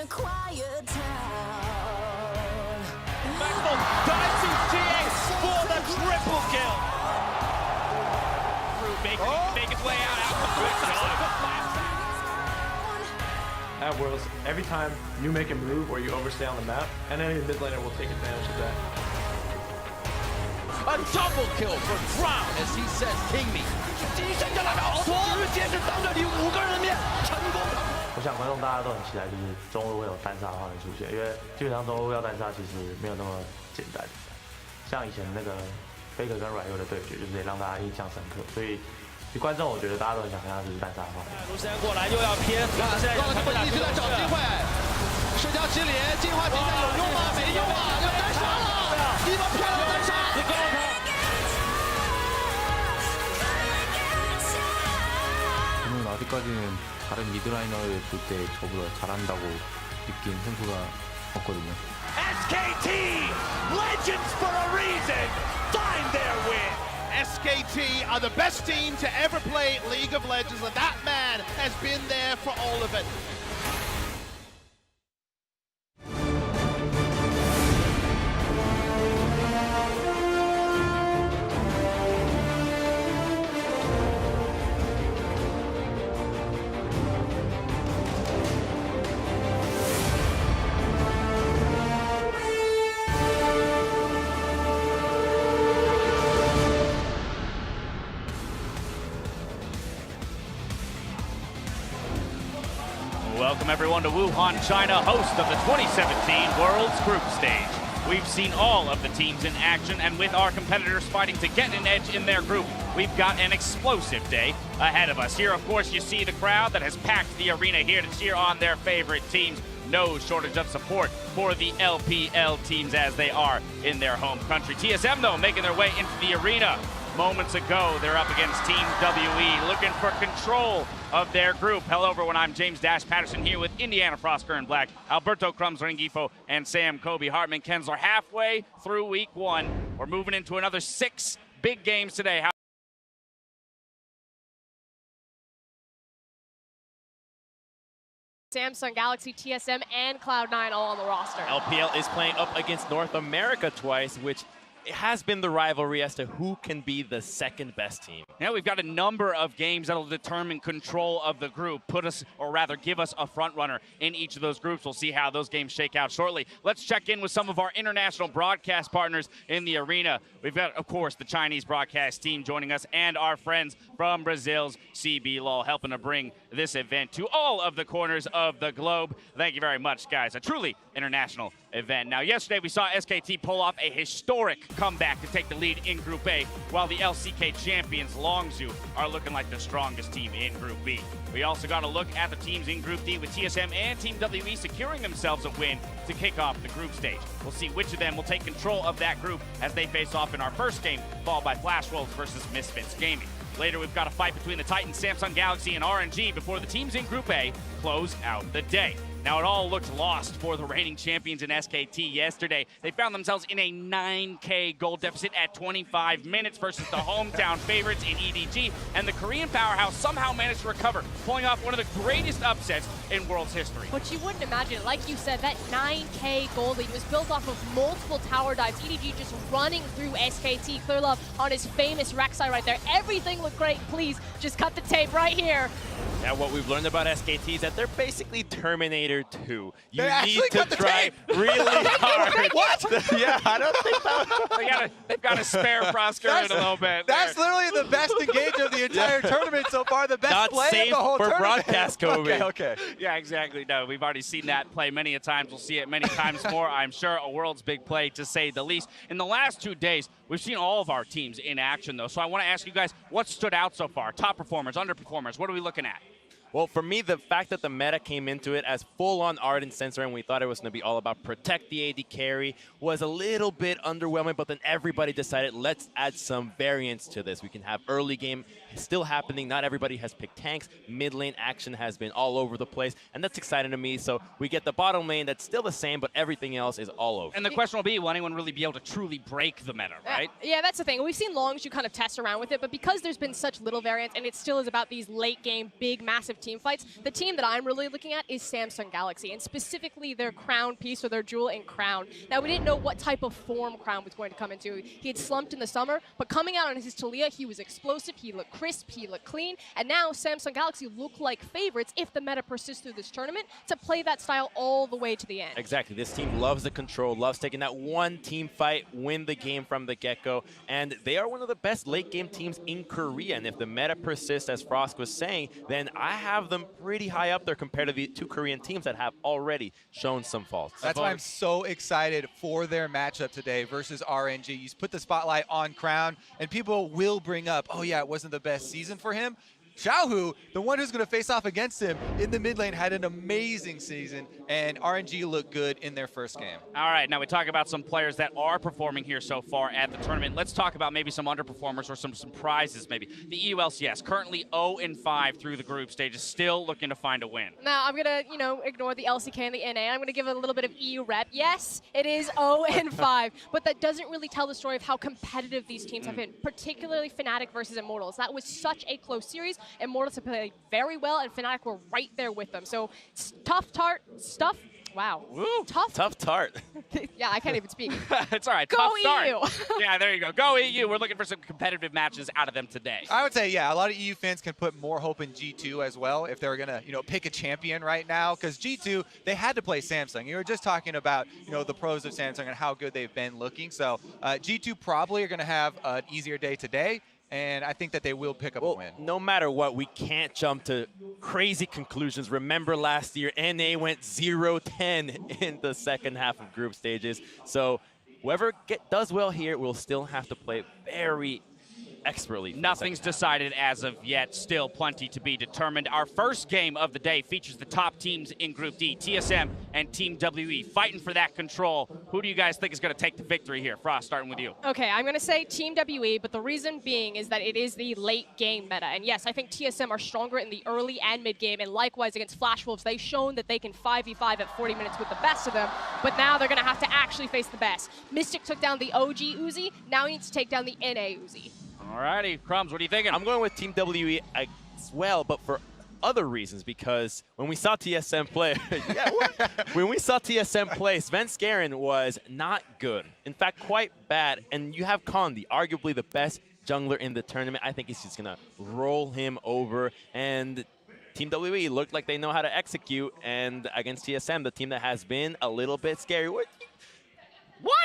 a quiet town. Maxwell dives to xiye for the triple kill. Make his way out. At Worlds, every time you make a move or you overstay on the map, an enemy mid laner will take advantage of that. A double kill for Crown as he says, "King me." 我想观众大家都很期待，就是中路会有单杀的画面出现，因为基本上中路要单杀其实没有那么简单。像以前那个 Faker 跟软优的对决，就是也让大家印象深刻，所以观众我觉得大家都很想看到就是单杀的画面。卢森过来又要偏，现在他们一直在找机会，社交麒麟进化比赛有用吗？没用啊，要单杀了，一把漂亮单杀。 저는 아직까지는 다른 미드라이너를 볼 때 저보다 잘한다고 느낀 선수가 없거든요. SKT, legends for a reason, find their win. SKT are the best team to ever play League of Legends, and that man has been there for all of it. Welcome everyone to Wuhan, China, host of the 2017 World's Group Stage. We've seen all of the teams in action, and with our competitors fighting to get an edge in their group, we've got an explosive day ahead of us. Here, of course, you see the crowd that has packed the arena here to cheer on their favorite teams. No shortage of support for the LPL teams as they are in their home country. TSM, though, making their way into the arena. Moments ago, they're up against Team WE, looking for control of their group. Hello, everyone. I'm James Dash Patterson here with Indiana Frosker in black, Alberto Crumbs Rengifo, and Sam Kobe Hartman Kensler. Halfway through week one, we're moving into another 6 big games today. Samsung, Galaxy, TSM, and Cloud9 all on the roster. LPL is playing up against North America twice, which it has been the rivalry as to who can be the second best team. Now we've got a number of games that'll determine control of the group, put us, or rather give us a front runner in each of those groups. We'll see how those games shake out shortly. Let's check in with some of our international broadcast partners in the arena. We've got, of course, the Chinese broadcast team joining us and our friends from Brazil's CBLOL helping to bring this event to all of the corners of the globe. Thank you very much, guys. A truly international event. Now, yesterday we saw SKT pull off a historic comeback to take the lead in Group A, while the LCK champions Longzhu are looking like the strongest team in Group B. We also got a look at the teams in Group D with TSM and Team WE securing themselves a win to kick off the group stage. We'll see which of them will take control of that group as they face off in our first game, followed by Flash Wolves versus Misfits Gaming. Later, we've got a fight between the Titans, Samsung Galaxy, and RNG before the teams in Group A close out the day. Now, it all looked lost for the reigning champions in SKT yesterday. They found themselves in a 9K goal deficit at 25 minutes versus the hometown favorites in EDG, and the Korean powerhouse somehow managed to recover, pulling off one of the greatest upsets in World's history. But you wouldn't imagine it. Like you said, that 9K goal lead was built off of multiple tower dives. EDG just running through SKT. Clearlove on his famous Rek'Sai right there. Everything looked great. Please, just cut the tape right here. Now, what we've learned about SKT is that they're basically Terminator 2. You need to try really hard. What? Yeah, I don't think that. They've got to spare Frosker in a little bit. That's literally the best engage of the entire tournament so far. The best play of the whole tournament. Not safe for broadcast, Kobe. Okay. Yeah, exactly. No, we've already seen that play many a times. We'll see it many times more, I'm sure. A world's big play, to say the least. In the last 2 days, we've seen all of our teams in action, though. So I want to ask you guys, what stood out so far? Top performers, underperformers, what are we looking at? Well, for me, the fact that the meta came into it as full-on Ardent Sensor and we thought it was going to be all about protect the AD carry was a little bit underwhelming, but then everybody decided, let's add some variance to this. We can have early game still happening. Not everybody has picked tanks. Mid lane action has been all over the place, and that's exciting to me. So we get the bottom lane that's still the same, but everything else is all over. And the question will be, will anyone really be able to truly break the meta, right? Yeah, that's the thing. We've seen Longzhu kind of test around with it, but because there's been such little variance, and it still is about these late game, big, massive team fights. The team that I'm really looking at is Samsung Galaxy, and specifically their Crown piece, or their jewel in Crown. Now, we didn't know what type of form Crown was going to come into. He had slumped in the summer, but coming out on his Taliyah, he was explosive, he looked crisp, he looked clean, and now Samsung Galaxy look like favorites if the meta persists through this tournament to play that style all the way to the end. Exactly. This team loves the control, loves taking that one team fight, win the game from the get-go, and they are one of the best late-game teams in Korea, and if the meta persists, as Frost was saying, then I have them pretty high up there compared to the two Korean teams that have already shown some faults. That's why I'm so excited for their matchup today versus RNG. You put the spotlight on Crown, and people will bring up, oh yeah, it wasn't the best season for him. Xiaohu, the one who's going to face off against him in the mid lane, had an amazing season, and RNG looked good in their first game. All right, now we talk about some players that are performing here so far at the tournament. Let's talk about maybe some underperformers or some surprises maybe. The EULCS, currently 0-5 through the group stages, still looking to find a win. Now, I'm going to, ignore the LCK and the NA. I'm going to give it a little bit of EU rep. Yes, it is 0-5, but that doesn't really tell the story of how competitive these teams have been, particularly Fnatic versus Immortals. That was such a close series. Immortals have played very well, and Fnatic were right there with them. So tough stuff. Wow. Woo. Tough tart. Yeah, I can't even speak. It's all right. Go tough EU. start. Yeah, there you go. Go EU. We're looking for some competitive matches out of them today. I would say, yeah, a lot of EU fans can put more hope in G2 as well if they're going to, pick a champion right now. Because G2, they had to play Samsung. You were just talking about, the pros of Samsung and how good they've been looking. So G2 probably are going to have an easier day today. And I think that they will pick up a win. No matter what, we can't jump to crazy conclusions. Remember last year, NA went 0-10 in the second half of group stages. So whoever does well here will still have to play very expertly. Nothing's decided as of yet. Still plenty to be determined. Our first game of the day features the top teams in Group D, TSM and Team WE, fighting for that control. Who do you guys think is going to take the victory here? Frost, starting with you. Okay, I'm going to say Team WE, but the reason being is that it is the late game meta. And yes, I think TSM are stronger in the early and mid game, and likewise against Flash Wolves, they've shown that they can 5v5 at 40 minutes with the best of them, but now they're going to have to actually face the best. Mystic took down the OG Uzi, now he needs to take down the NA Uzi. Alrighty, Crumbs, what are you thinking? I'm going with Team WE as well, but for other reasons, because when we saw TSM play, when we saw TSM play, Svenskeren was not good. In fact, quite bad. And you have Condi, arguably the best jungler in the tournament. I think he's just gonna roll him over. And Team WE looked like they know how to execute. And against TSM, the team that has been a little bit scary. What?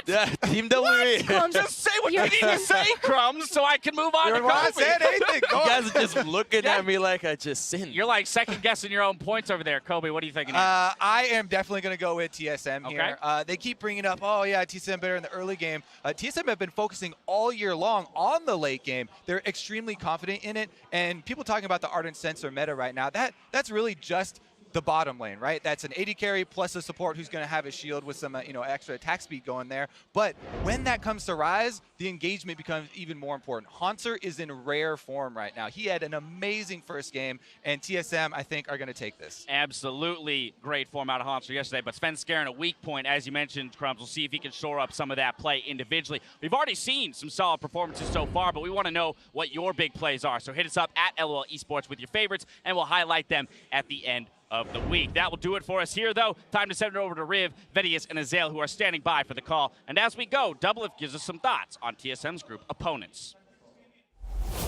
Yeah, Team WE. Crumbs, just say what you need to say, Crumbs, so I can move on to not Kobe. saying anything. You guys are just looking at me like I just sinned. You're like second-guessing your own points over there. Kobe, what are you thinking? I am definitely going to go with TSM here. They keep bringing up, oh, yeah, TSM better in the early game. TSM have been focusing all year long on the late game. They're extremely confident in it. And people talking about the Ardent Sensor meta right now, that's really just the bottom lane, right? That's an AD carry plus a support who's going to have a shield with some, extra attack speed going there. But when that comes to Rise, the engagement becomes even more important. Hauntzer is in rare form right now. He had an amazing first game, and TSM, I think, are going to take this. Absolutely great form out of Hauntzer yesterday, but Svenskeren a weak point, as you mentioned, Crumbs. We'll see if he can shore up some of that play individually. We've already seen some solid performances so far, but we want to know what your big plays are. So hit us up at LOL Esports with your favorites, and we'll highlight them at the end of the week. That will do it for us here, though. Time to send it over to Riv, Vedius, and Azael, who are standing by for the call. And as we go, Doublelift gives us some thoughts on TSM's group opponents.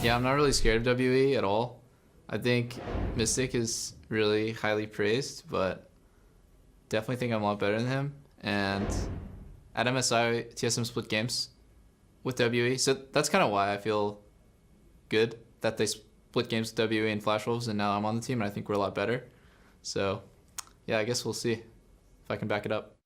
Yeah, I'm not really scared of WE at all. I think Mystic is really highly praised, but definitely think I'm a lot better than him. And at MSI, TSM split games with WE, so that's kind of why I feel good that they split games with WE and Flash Wolves, and now I'm on the team, and I think we're a lot better. So, yeah, I guess we'll see if I can back it up.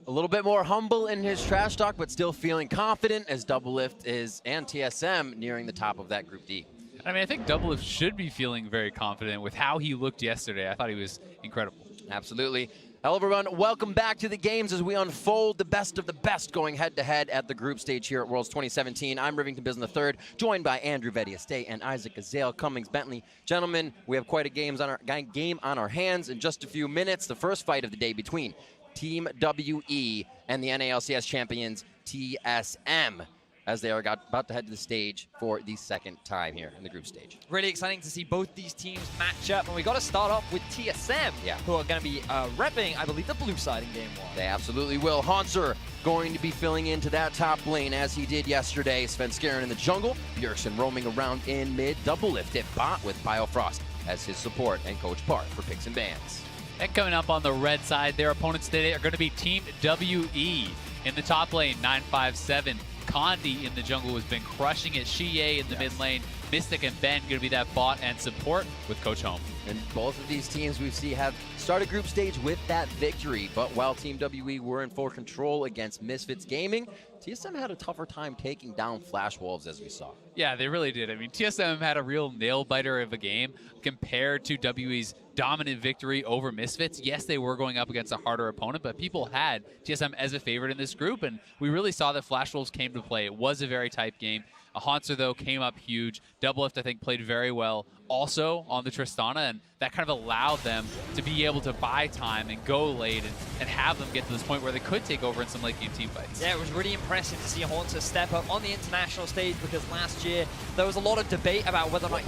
A little bit more humble in his trash talk, but still feeling confident as Doublelift is and TSM nearing the top of that Group D. I mean, I think Doublelift should be feeling very confident with how he looked yesterday. I thought he was incredible. Absolutely. Hello, everyone. Welcome back to the games as we unfold the best of the best going head-to-head at the group stage here at Worlds 2017. I'm Rivington Bisson III, joined by Andrew Vedius Day and Isaac Azael Cummings Bentley. Gentlemen, we have quite a game on our hands in just a few minutes. The first fight of the day between Team WE and the NALCS champions TSM. as they are about to head to the stage for the second time here in the group stage. Really exciting to see both these teams match up, and we got to start off with TSM, who are going to be repping, I believe, the blue side in game 1. They absolutely will. Hauntzer going to be filling into that top lane as he did yesterday. Svenskeren in the jungle, Bjergsen roaming around in mid, Doublelift at bot with Biofrost as his support, and Coach Park for picks and bans. And coming up on the red side, their opponents today are going to be Team WE. In the top lane, 957. Condi in the jungle has been crushing it. Xiye in the mid lane. Mystic and Ben going to be that bot and support with Coach Home. And both of these teams we see have started group stage with that victory. But while Team WE were in full control against Misfits Gaming, TSM had a tougher time taking down Flash Wolves, as we saw. Yeah, they really did. I mean, TSM had a real nail-biter of a game compared to WE's dominant victory over Misfits. Yes, they were going up against a harder opponent, but people had TSM as a favorite in this group, and we really saw that Flash Wolves came to play. It was a very tight game. Hauntzer, though, came up huge. Doublelift, I think, played very well also on the Tristana, and that kind of allowed them to be able to buy time and go late and have them get to this point where they could take over in some late game team fights. Yeah, it was really impressive to see Hauntzer step up on the international stage, because last year there was a lot of debate about whether or not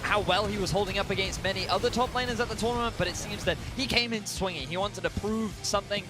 how well he was holding up against many other top laners at the tournament, but it seems that he came in swinging. He wanted to prove something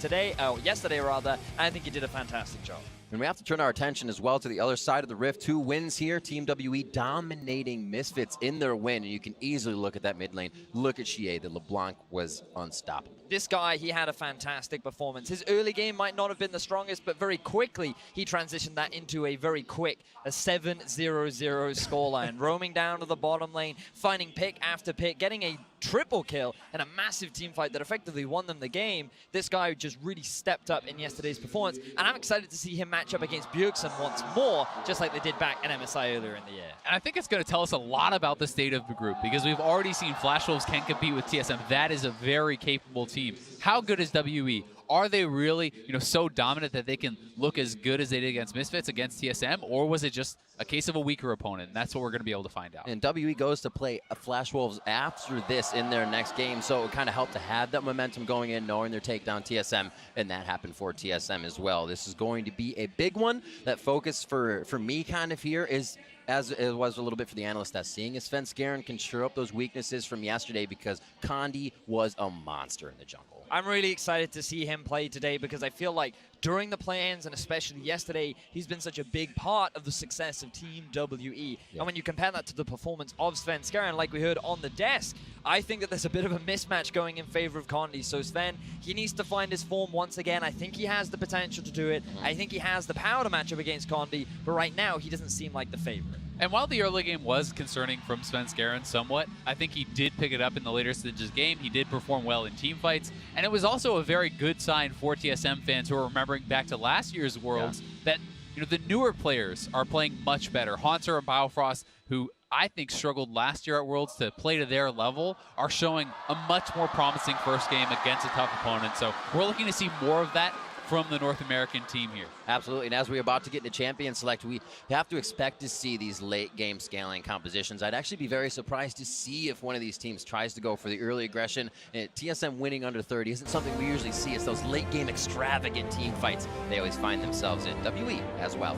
yesterday rather, and I think he did a fantastic job. And we have to turn our attention as well to the other side of the rift. 2 wins here. Team WE dominating Misfits in their win. And you can easily look at that mid lane. Look at Xiye. The LeBlanc was unstoppable. This guy, he had a fantastic performance. His early game might not have been the strongest, but very quickly he transitioned that into a very quick 7-0-0 scoreline. Roaming down to the bottom lane, finding pick after pick, getting a triple kill and a massive team fight that effectively won them the game. This guy just really stepped up in yesterday's performance, and I'm excited to see him match up against Bjergsen once more, just like they did back in MSI earlier in the year. And I think it's going to tell us a lot about the state of the group, because we've already seen Flash Wolves can compete with TSM. That is a very capable team. How good is WE? Are they really, so dominant that they can look as good as they did against Misfits, against TSM, or was it just a case of a weaker opponent? And that's what we're going to be able to find out. And WE goes to play a Flash Wolves after this in their next game, so it kind of helped to have that momentum going in, knowing their takedown TSM, and that happened for TSM as well. This is going to be a big one. That focus for me kind of here is, as it was a little bit for the analyst, that's seeing if Svenskeren can shore up those weaknesses from yesterday, because Condi was a monster in the jungle. I'm really excited to see him play today, because I feel like during the plans, and especially yesterday, he's been such a big part of the success of Team WE. Yeah. And when you compare that to the performance of Svenskeren, like we heard on the desk, I think that there's a bit of a mismatch going in favor of Condi. So Sven, he needs to find his form once again. I think he has the potential to do it. I think he has the power to match up against Condi, but right now he doesn't seem like the favorite. And while the early game was concerning from Svenskeren somewhat, I think he did pick it up in the later stages game. He did perform well in team fights, and it was also a very good sign for TSM fans who are remembering back to last year's Worlds that the newer players are playing much better. Hauntzer and Biofrost, who I think struggled last year at Worlds to play to their level, are showing a much more promising first game against a tough opponent. So we're looking to see more of that from the North American team here. Absolutely, and as we're about to get into Champion Select, we have to expect to see these late game scaling compositions. I'd actually be very surprised to see if one of these teams tries to go for the early aggression. TSM winning under 30 isn't something we usually see. It's those late game extravagant team fights they always find themselves in. WE as well.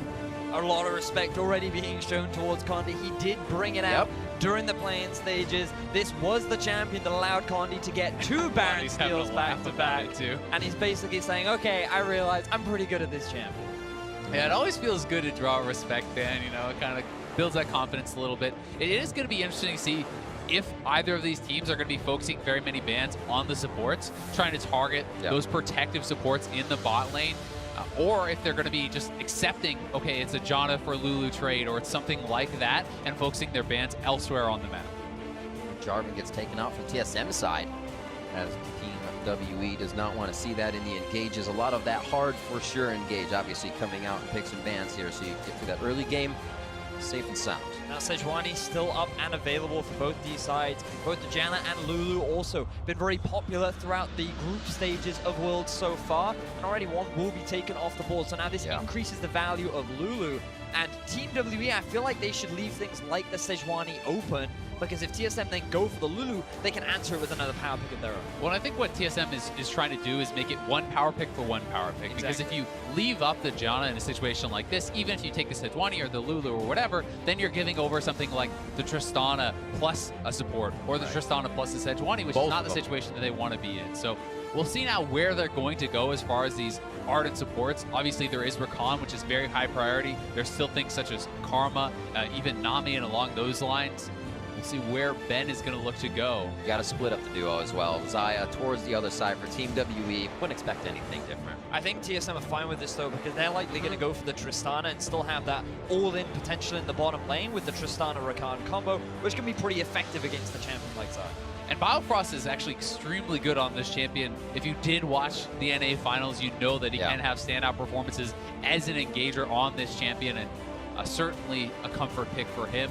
A lot of respect already being shown towards Condi. He did bring it out during the playing stages. This was the champion that allowed Condi to get 2 Baron steals back to back. And he's basically saying, okay, I realize I'm pretty good at this champion. Yeah, it always feels good to draw respect then, it kind of builds that confidence a little bit. It is going to be interesting to see if either of these teams are going to be focusing very many bans on the supports, trying to target those protective supports in the bot lane. Or if they're going to be just accepting, okay, it's a Janna for Lulu trade, or it's something like that, and focusing their bans elsewhere on the map. Jarvan gets taken out from TSM side, as Team WE does not want to see that in the engages. A lot of that hard for sure engage, obviously coming out and picks and bans here, so you get through that early game safe and sound. Now Sejuani still up and available for both these sides. Both the Janna and Lulu also been very popular throughout the group stages of Worlds so far, and already one will be taken off the board. So now this increases the value of Lulu. And Team WE, I feel like they should leave things like the Sejuani open because if TSM then go for the Lulu, they can answer it with another power pick of their own. Well, I think what TSM is trying to do is make it one power pick for one power pick. Exactly. Because if you leave up the Janna in a situation like this, even if you take the Sejuani or the Lulu or whatever, then you're giving over something like the Tristana plus a support, or the Tristana plus the Sejuani, which is not the situation that they want to be in. So we'll see now where they're going to go as far as these Ardent supports. Obviously, there is Rakan, which is very high priority. There's still things such as Karma, even Nami, and along those lines. We'll see where Ben is going to look to go. You got to split up the duo as well. Xayah towards the other side for Team WE. Wouldn't expect anything different. I think TSM are fine with this though, because they're likely going to go for the Tristana and still have that all-in potential in the bottom lane with the Tristana-Rakan combo, which can be pretty effective against the champion like Xayah. And Biofrost is actually extremely good on this champion. If you did watch the NA finals, you know that he can have standout performances as an engager on this champion, and certainly a comfort pick for him.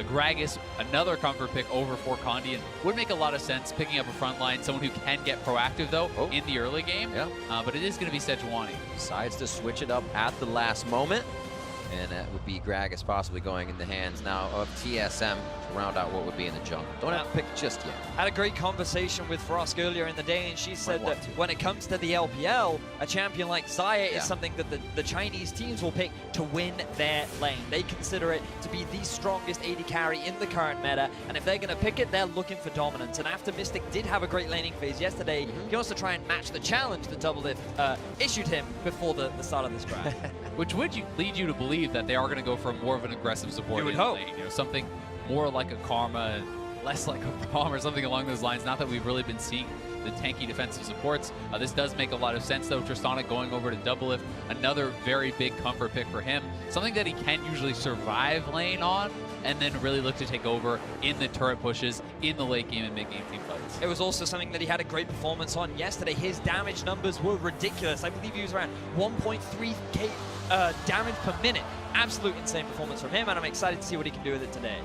Gragas, another comfort pick over for Condi, and would make a lot of sense picking up a front line, someone who can get proactive though in the early game. But it is going to be Sejuani. Decides to switch it up at the last moment. And that would be Gragas possibly going in the hands now of TSM to round out what would be in the jungle. Don't have to pick just yet. Had a great conversation with Frost earlier in the day, and she said that when it comes to the LPL, a champion like Xayah is something that the Chinese teams will pick to win their lane. They consider it to be the strongest AD carry in the current meta, and if they're going to pick it, they're looking for dominance. And after Mystic did have a great laning phase yesterday, he wants to try and match the challenge that Doublelift issued him before the start of this draft. Which would lead you to believe that they are going to go for more of an aggressive support. You would hope. Lane, something more like a Karma and less like a Braum or something along those lines. Not that we've really been seeing the tanky defensive supports. This does make a lot of sense though. Tristana going over to Doublelift, another very big comfort pick for him. Something that he can usually survive lane on, and then really look to take over in the turret pushes, in the late game and mid game team fights. It was also something that he had a great performance on yesterday. His damage numbers were ridiculous. I believe he was around 1.3k damage per minute. Absolute insane performance from him, and I'm excited to see what he can do with it today.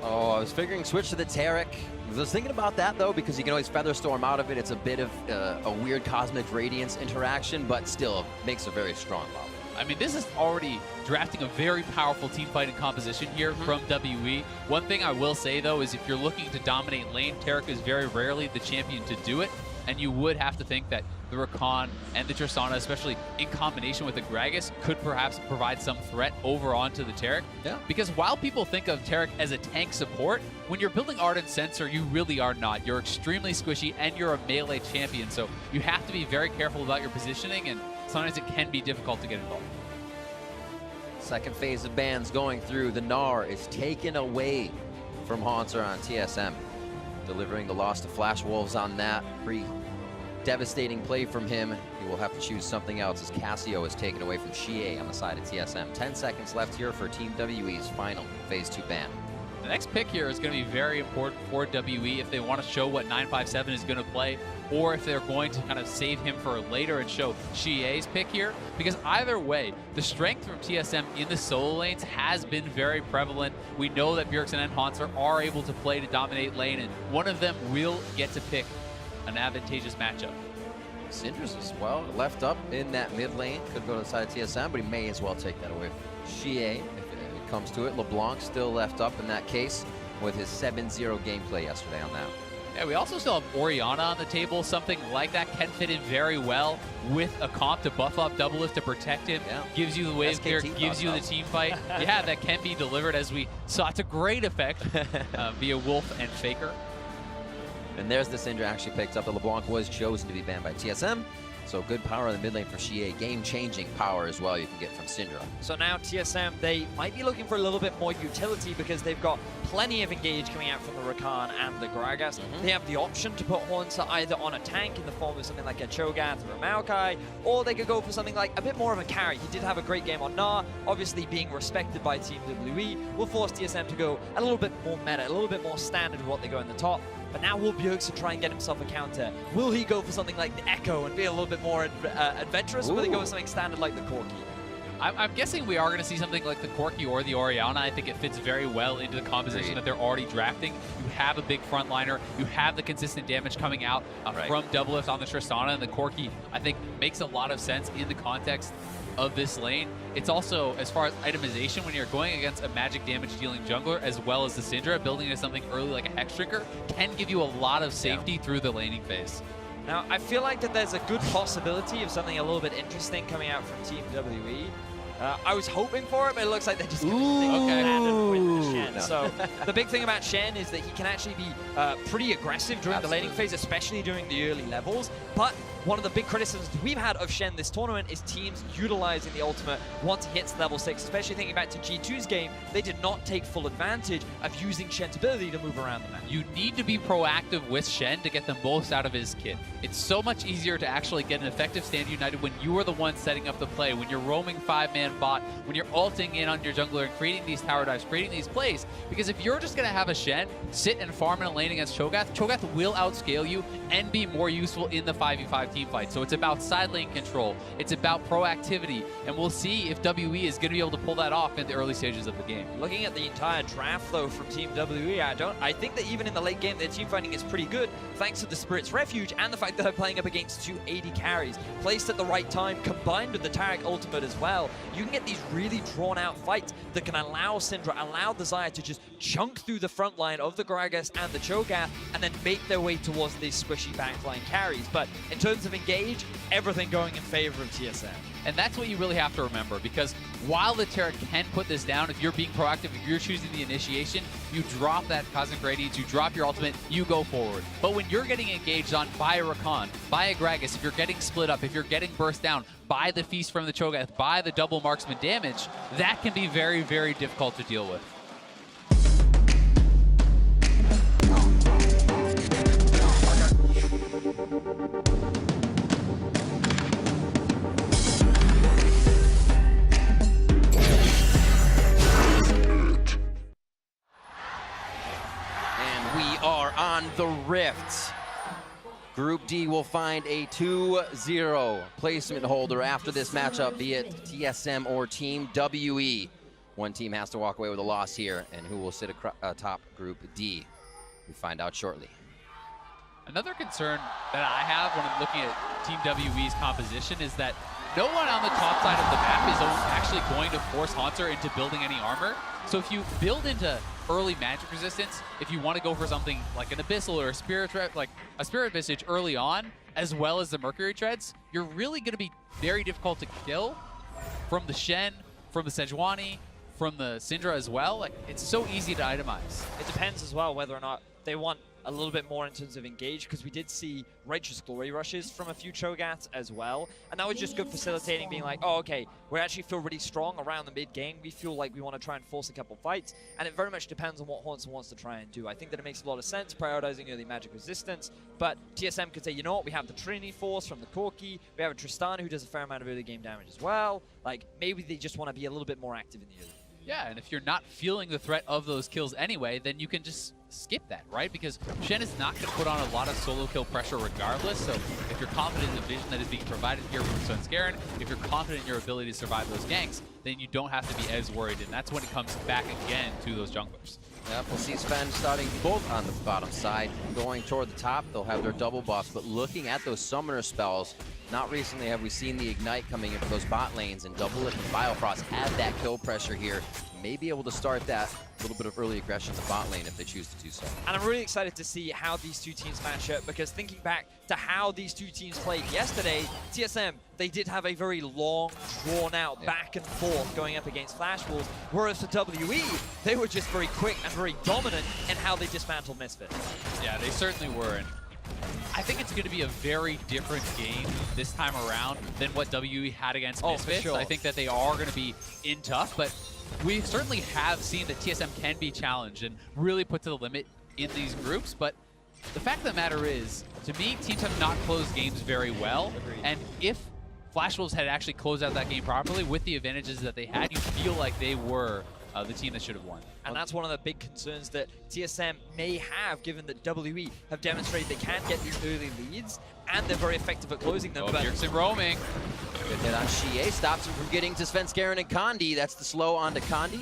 Oh, I was figuring switch to the Taric. I was thinking about that though, because you can always Featherstorm out of it. It's a bit of a weird Cosmic Radiance interaction, but still makes a very strong level. I mean, this is already drafting a very powerful team fighting composition here from WE. One thing I will say though is if you're looking to dominate lane, Taric is very rarely the champion to do it, and you would have to think that the Rakan and the Tristana, especially in combination with the Gragas, could perhaps provide some threat over onto the Taric. Because while people think of Taric as a tank support, when you're building Ardent Sensor, you really are not. You're extremely squishy and you're a melee champion, so you have to be very careful about your positioning, and sometimes it can be difficult to get involved. Second phase of bans going through. The Gnar is taken away from Hauntzer on TSM, delivering the loss to Flash Wolves on that. Pretty devastating play from him. He will have to choose something else as Cassio is taken away from xiye on the side of TSM. 10 seconds left here for Team WE's final Phase 2 ban. The next pick here is going to be very important for WE if they want to show what 957 is going to play, or if they're going to kind of save him for later and show xiye's pick here. Because either way, the strength from TSM in the solo lanes has been very prevalent. We know that Bjergsen and Hauntzer are able to play to dominate lane, and one of them will get to pick an advantageous matchup. Syndra's as well left up in that mid lane. Could go to the side of TSM, but he may as well take that away from xiye if it comes to it. LeBlanc still left up in that case with his 7-0 gameplay yesterday on that. Yeah, we also still have Orianna on the table. Something like that can fit in very well with a comp to buff up Doublelift to protect him. Gives you the wave clear, gives you the team fight. Yeah, that can be delivered, as we saw to great effect via Wolf and Faker. And there's the Syndra actually picked up. The LeBlanc was chosen to be banned by TSM. So good power in the mid lane for xiye. Game-changing power as well you can get from Syndra. So now TSM, they might be looking for a little bit more utility because they've got plenty of engage coming out from the Rakan and the Gragas. They have the option to put Hauntzer either on a tank in the form of something like a Cho'Gath or a Maokai, or they could go for something like a bit more of a carry. He did have a great game on Gnar. Obviously being respected by Team WE will force TSM to go a little bit more meta, a little bit more standard with what they go in the top. But now will Bjergsen try and get himself a counter? Will he go for something like the Echo and be a little bit more adventurous, or will he go with something standard like the Corki? I'm guessing we are going to see something like the Corki or the Orianna. I think it fits very well into the composition that they're already drafting. You have a big frontliner. You have the consistent damage coming out from Doublelift on the Tristana, and the Corki, I think, makes a lot of sense in the context of this lane. It's also, as far as itemization, when you're going against a magic damage dealing jungler as well as the Syndra, building into something early like a Hex Drinker can give you a lot of safety through the laning phase. Now, I feel like that there's a good possibility of something a little bit interesting coming out from Team WE. I was hoping for it, but it looks like they're just going to stick standard with Shen. So the big thing about Shen is that he can actually be pretty aggressive during the laning phase, especially during the early levels. But one of the big criticisms we've had of Shen this tournament is teams utilizing the ultimate once he hits level 6, especially thinking back to G2's game. They did not take full advantage of using Shen's ability to move around the map. You need to be proactive with Shen to get the most out of his kit. It's so much easier to actually get an effective stand united when you are the one setting up the play, when you're roaming 5-man bot, when you're ulting in on your jungler and creating these tower dives, creating these plays. Because if you're just going to have a Shen sit and farm in a lane against Cho'Gath, Cho'Gath will outscale you and be more useful in the 5v5 team fight. So it's about side lane control, it's about proactivity, and we'll see if WE is going to be able to pull that off in the early stages of the game. Looking at the entire draft, though, from Team WE, I think that even in the late game, their team fighting is pretty good, thanks to the Spirit's Refuge and the fact that they're playing up against 2 AD carries, placed at the right time, combined with the Taric ultimate as well. You can get these really drawn-out fights that can allow Syndra, allow the Xayah to just chunk through the front line of the Gragas and the Cho'Gath, and then make their way towards these squishy backline carries. But in terms of engage, everything going in favor of TSM. And that's what you really have to remember, because while the Taric can put this down, if you're being proactive, if you're choosing the initiation, you drop that Cosmic Radiance, you drop your ultimate, you go forward. But when you're getting engaged on by a Rakan, by a Gragas, if you're getting split up, if you're getting burst down, by the Feast from the Cho'Gath, by the double marksman damage, that can be very, very difficult to deal with. On the Rift. Group D will find a 2-0 placement holder after this matchup, be it TSM or Team WE. One team has to walk away with a loss here, and who will sit atop Group D? We find out shortly. Another concern that I have when I'm looking at Team WE's composition is that no one on the top side of the map is actually going to force Hauntzer into building any armor. So if you build into early magic resistance, if you want to go for something like an Abyssal or a Spirit Visage early on, as well as the Mercury Treads, you're really going to be very difficult to kill from the Shen, from the Sejuani, from the Syndra as well. Like, it's so easy to itemize. It depends as well whether or not they want a little bit more in terms of engage, because we did see Righteous Glory rushes from a few Cho'Gaths as well, and that was just good facilitating, being like, oh, okay, we actually feel really strong around the mid-game. We feel like we want to try and force a couple fights, and it very much depends on what Hauntzer wants to try and do. I think that it makes a lot of sense, prioritizing early magic resistance, but TSM could say, you know what, we have the Trinity Force from the Corki, we have a Tristana who does a fair amount of early game damage as well. Like, maybe they just want to be a little bit more active in the early. Yeah, and if you're not feeling the threat of those kills anyway, then you can just skip that, right? Because Shen is not going to put on a lot of solo kill pressure regardless, so if you're confident in the vision that is being provided here from Svenskeren, if you're confident in your ability to survive those ganks, then you don't have to be as worried, and that's when it comes back again to those junglers. Yep, we'll see Sven starting both on the bottom side, going toward the top. They'll have their double buffs, but looking at those summoner spells, not recently have we seen the Ignite coming in for those bot lanes, and Doublelift and Biofrost have that kill pressure here. May be able to start that little bit of early aggression in the bot lane if they choose to do so. And I'm really excited to see how these two teams match up, because thinking back to how these two teams played yesterday, TSM, they did have a very long, drawn-out back and forth going up against Flash Wolves, whereas for WE, they were just very quick and very dominant in how they dismantled Misfits. Yeah, they certainly were. And I think it's going to be a very different game this time around than what WE had against Misfits. For sure. I think that they are going to be in tough, but we certainly have seen that TSM can be challenged and really put to the limit in these groups. But the fact of the matter is, to me, teams have not closed games very well. Agreed. And if Flash Wolves had actually closed out that game properly with the advantages that they had, you feel like they were the team that should have won. And that's one of the big concerns that TSM may have, given that WE have demonstrated they can get these early leads, and they're very effective at closing them. Bjergsen roaming. Good hit on xiye, stops him from getting to Svenskeren and Condi. That's the slow onto Condi.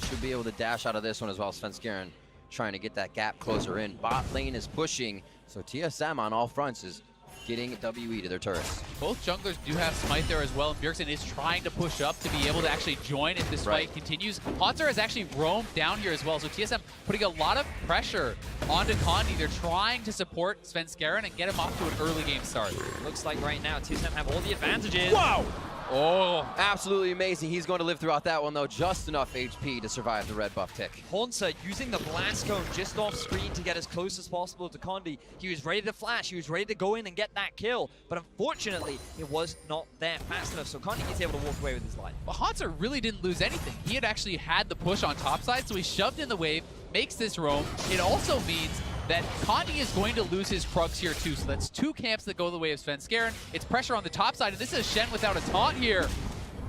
Should be able to dash out of this one as well. Svenskeren trying to get that gap closer in. Bot lane is pushing, so TSM on all fronts is getting WE to their turrets. Both junglers do have Smite there as well, and Bjergsen is trying to push up to be able to actually join if this fight continues. Hauntzer has actually roamed down here as well, so TSM putting a lot of pressure onto Condi. They're trying to support Svenskeren and get him off to an early game start. Looks like right now TSM have all the advantages. Wow! Oh, absolutely amazing. He's going to live throughout that one, though. Just enough HP to survive the red buff tick. Hauntzer using the blast cone just off screen to get as close as possible to Condi. He was ready to flash. He was ready to go in and get that kill. But unfortunately, it was not there fast enough. So Condi is able to walk away with his life. But Hauntzer really didn't lose anything. He had actually had the push on top side, so he shoved in the wave, makes this roam. It also means that Condi is going to lose his Krugs here too. So that's 2 camps that go the way of Svenskeren. It's pressure on the top side, and this is Shen without a taunt here.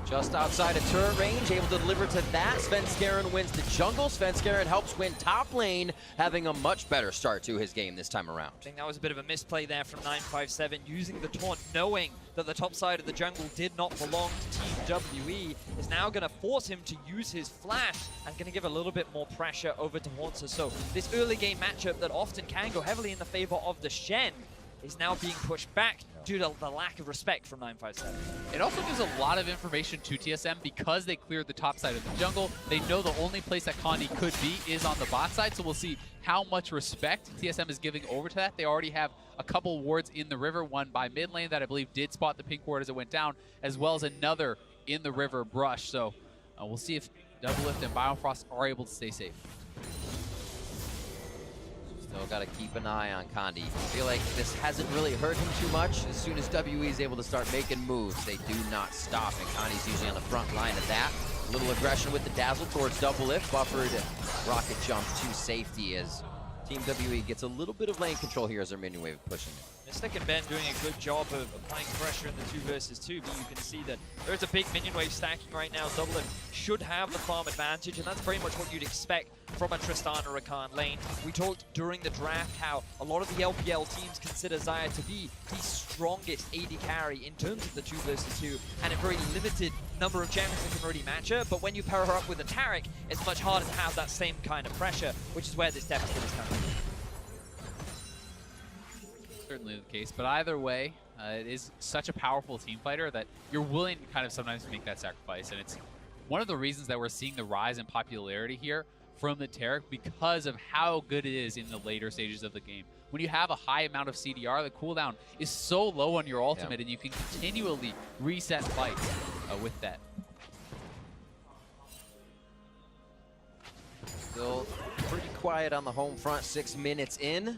Just outside of turret range, able to deliver to that. Svenskeren wins the jungle. Svenskeren helps win top lane, having a much better start to his game this time around. I think that was a bit of a misplay there from 957, using the taunt, knowing that the top side of the jungle did not belong to Team WE, is now going to force him to use his flash and going to give a little bit more pressure over to Hauntzer. So this early game matchup that often can go heavily in the favor of the Shen is now being pushed back due to the lack of respect from 957. It also gives a lot of information to TSM because they cleared the top side of the jungle. They know the only place that Condi could be is on the bot side, so we'll see how much respect TSM is giving over to that. They already have a couple wards in the river, one by mid lane that I believe did spot the pink ward as it went down, as well as another in the river brush. So we'll see if Doublelift and Biofrost are able to stay safe. Still got to keep an eye on Condi. I feel like this hasn't really hurt him too much. As soon as WE is able to start making moves, they do not stop, and Condi's usually on the front line of that. A little aggression with the dazzle towards Doublelift, buffered rocket jump to safety as Team WE gets a little bit of lane control here as their minion wave pushing it. Mystic and Ben doing a good job of applying pressure in the 2 versus 2, but you can see that there's a big minion wave stacking right now. Doublelift should have the farm advantage, and that's very much what you'd expect from a Tristana Rakan lane. We talked during the draft how a lot of the LPL teams consider Xayah to be the strongest AD carry in terms of the 2 versus 2, and a very limited number of gems that can already match her. But when you pair her up with a Taric, it's much harder to have that same kind of pressure, which is where this deficit is coming from. Certainly the case, but either way, it is such a powerful team fighter that you're willing to kind of sometimes make that sacrifice, and it's one of the reasons that we're seeing the rise in popularity here from the Taric because of how good it is in the later stages of the game. When you have a high amount of CDR, the cooldown is so low on your ultimate, and you can continually reset fights with that. Still pretty quiet on the home front, 6 minutes in.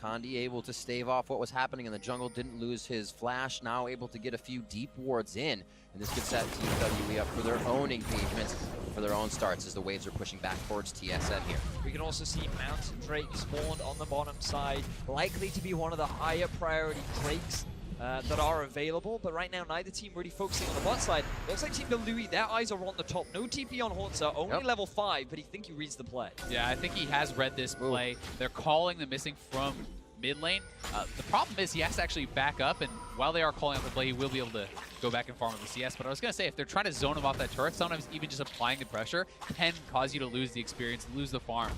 Condi able to stave off what was happening in the jungle, didn't lose his flash, now able to get a few deep wards in. And this gives that Team WE up for their own engagements, for their own starts as the waves are pushing back towards TSM here. We can also see Mountain Drake spawned on the bottom side, likely to be one of the higher priority Drakes that are available, but right now neither team really focusing on the bot side. Looks like Team WE, their eyes are on the top. No TP on Hauntzer, only level 5, but he think he reads the play. Yeah, I think he has read this play. They're calling the missing from mid lane. The problem is he has to actually back up, and while they are calling out the play, he will be able to go back and farm with the CS. But I was going to say, if they're trying to zone him off that turret, sometimes even just applying the pressure can cause you to lose the experience, lose the farm,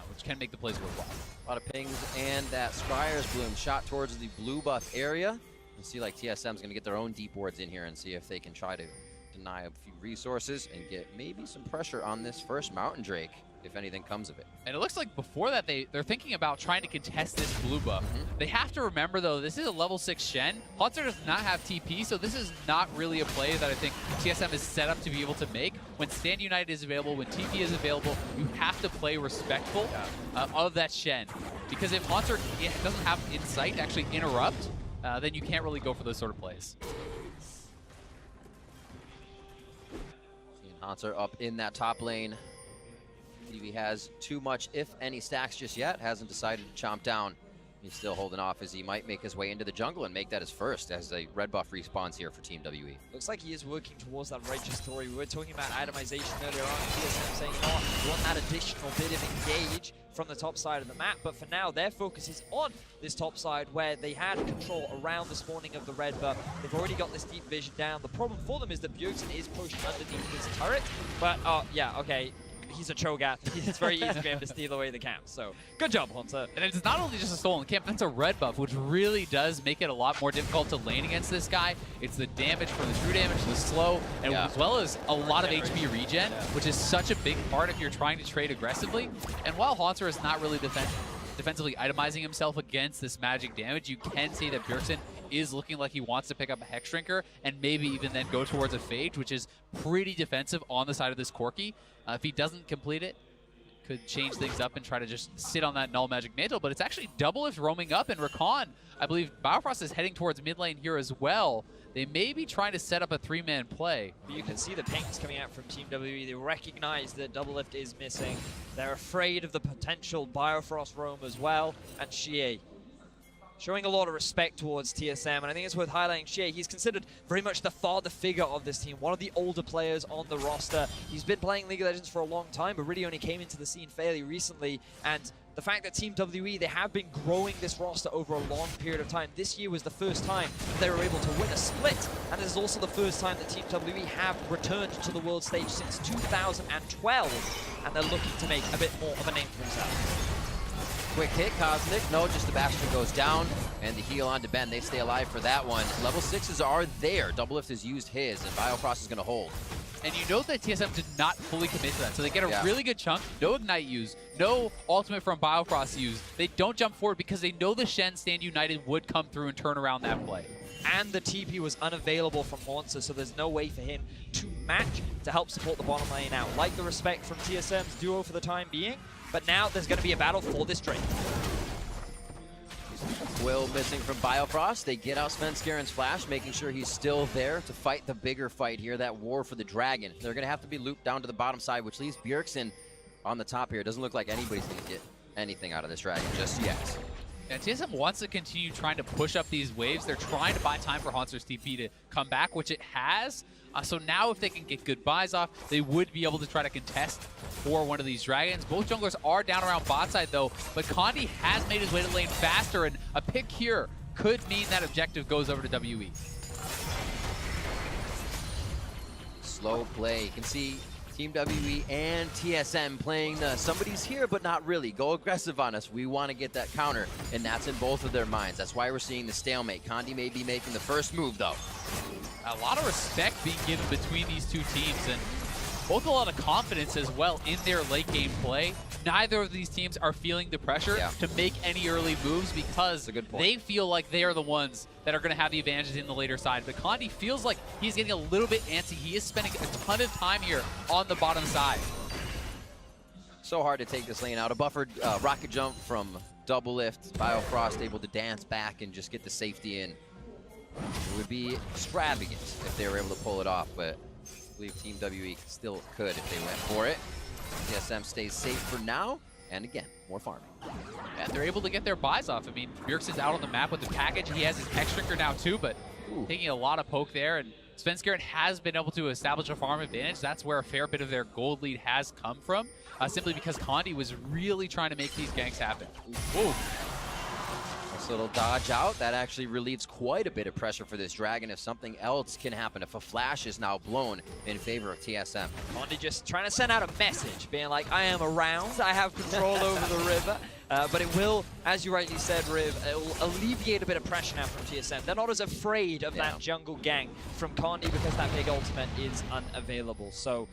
which can make the plays worthwhile. A lot of pings, and that Scryer's Bloom shot towards the blue buff area. You see like TSM's going to get their own deep wards in here and see if they can try to deny a few resources and get maybe some pressure on this first Mountain Drake, if anything comes of it. And it looks like before that, they're thinking about trying to contest this blue buff. They have to remember, though, this is a level 6 Shen. Hauntzer does not have TP, so this is not really a play that I think TSM is set up to be able to make. When Stand United is available, when TP is available, you have to play respectful of that Shen. Because if Hauntzer doesn't have insight to actually interrupt, then you can't really go for those sort of plays. Seeing Hauntzer up in that top lane. He has too much, if any, stacks just yet. Hasn't decided to chomp down. He's still holding off as he might make his way into the jungle and make that his first as a red buff respawns here for Team WE. Looks like he is working towards that righteous story. We were talking about itemization earlier on. TSM saying, you know what, we want that additional bit of engage from the top side of the map, but for now their focus is on this top side where they had control around the spawning of the red buff. They've already got this deep vision down. The problem for them is that Bjergsen is pushed underneath his turret, but yeah, okay. he's a Cho'Gath. It's very easy for him to steal away the camp. So good job, Hauntzer. And it's not only just a stolen camp, that's a red buff, which really does make it a lot more difficult to lane against this guy. It's the damage from the true damage, the slow, and as well as a lot of HP regen, which is such a big part if you're trying to trade aggressively. And while Hauntzer is not really defensively itemizing himself against this magic damage, you can see that Bjergsen is looking like he wants to pick up a Hex Shrinker and maybe even then go towards a Phage, which is pretty defensive on the side of this Corki. If he doesn't complete it, could change things up and try to just sit on that Null Magic Mantle, but it's actually Doublelift roaming up, and Rakan, I believe Biofrost is heading towards mid lane here as well. They may be trying to set up a 3-man play. You can see the pings coming out from Team WE. They recognize that Doublelift is missing. They're afraid of the potential Biofrost roam as well, and xiye showing a lot of respect towards TSM, and I think it's worth highlighting xiye. He's considered very much the father figure of this team, one of the older players on the roster. He's been playing League of Legends for a long time, but really only came into the scene fairly recently, and the fact that Team WE, they have been growing this roster over a long period of time. This year was the first time that they were able to win a split, and this is also the first time that Team WE have returned to the world stage since 2012, and they're looking to make a bit more of a name for themselves. Quick hit, Cosmic. No, just the Bastion goes down, and the heal onto Ben. They stay alive for that one. Level 6s are there. Doublelift has used his, and Biofrost is going to hold. And you know that TSM did not fully commit to that, so they get a really good chunk, no Ignite use, no ultimate from Biofrost use. They don't jump forward because they know the Shen Stand United would come through and turn around that play. And the TP was unavailable from Hauntzer, so there's no way for him to match to help support the bottom lane out. Like the respect from TSM's duo for the time being, but now there's going to be a battle for this Drake. Will missing from Biofrost. They get out Svenskeren's flash, making sure he's still there to fight the bigger fight here, that war for the dragon. They're going to have to be looped down to the bottom side, which leaves Bjergsen on the top here. It doesn't look like anybody's going to get anything out of this dragon just yet. And TSM wants to continue trying to push up these waves. They're trying to buy time for Hauntzer's TP to come back, which it has. So now if they can get good buys off, they would be able to try to contest for one of these dragons. Both junglers are down around bot side though, but Condi has made his way to lane faster, and a pick here could mean that objective goes over to WE. Slow play. You can see Team WE and TSM playing the somebody's here but not really. Go aggressive on us. We want to get that counter, and that's in both of their minds. That's why we're seeing the stalemate. Condi may be making the first move though. A lot of respect being given between these two teams, and both a lot of confidence as well in their late game play. Neither of these teams are feeling the pressure to make any early moves because they feel like they are the ones that are going to have the advantages in the later side. But Condi feels like he's getting a little bit antsy. He is spending a ton of time here on the bottom side. So hard to take this lane out. A buffered rocket jump from Doublelift. Biofrost able to dance back and just get the safety in. It would be extravagant if they were able to pull it off, but I believe Team WE still could if they went for it. TSM stays safe for now, and again, more farming. And they're able to get their buys off. I mean, Bjergsen's out on the map with the package. He has his Hex Shrinker now too, but taking a lot of poke there, and Svenskeren has been able to establish a farm advantage. That's where a fair bit of their gold lead has come from, simply because Condi was really trying to make these ganks happen. Whoa. Nice little dodge out. That actually relieves quite a bit of pressure for this dragon if something else can happen. If a flash is now blown in favor of TSM. Condi just trying to send out a message, being like, I am around, I have control over the river. But it will, as you rightly said, Riv, it will alleviate a bit of pressure now from TSM. They're not as afraid of that jungle gang from Condi because that big ultimate is unavailable. So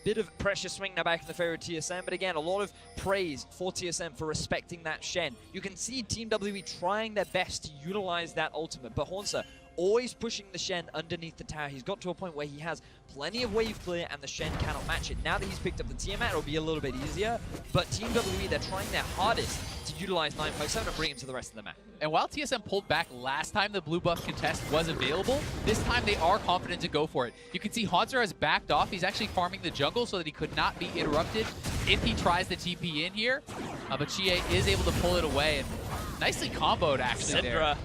bit of pressure swing now back in the favor of TSM, but again, a lot of praise for TSM for respecting that Shen. You can see Team WE trying their best to utilize that ultimate, but Hauntzer always pushing the Shen underneath the tower. He's got to a point where he has plenty of wave clear and the Shen cannot match it. Now that he's picked up the Tiamat, it'll be a little bit easier, but Team WE, they're trying their hardest to utilize 957 and bring him to the rest of the map. And while TSM pulled back last time the blue buff contest was available, this time they are confident to go for it. You can see Hauntzer has backed off. He's actually farming the jungle so that he could not be interrupted if he tries the TP in here. But xiye is able to pull it away, and nicely comboed actually Syndra.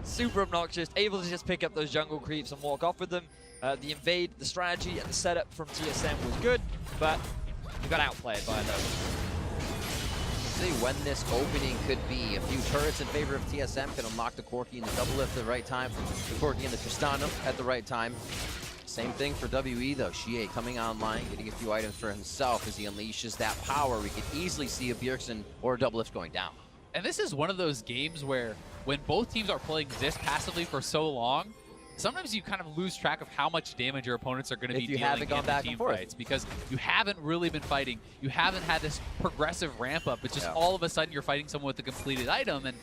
Super obnoxious, able to just pick up those jungle creeps and walk off with them. The invade, the strategy, and the setup from TSM was good, but we got outplayed by those. See when this opening could be. A few turrets in favor of TSM could unlock the Corki and the Doublelift at the right time, the Corki and the Tristana at the right time. Same thing for WE though. Xiye coming online, getting a few items for himself as he unleashes that power. We could easily see a Bjergsen or a Doublelift going down. And this is one of those games where when both teams are playing this passively for so long, sometimes you kind of lose track of how much damage your opponents are going to be dealing in the team fights because you haven't really been fighting. You haven't had this progressive ramp up. It's just all of a sudden you're fighting someone with a completed item, and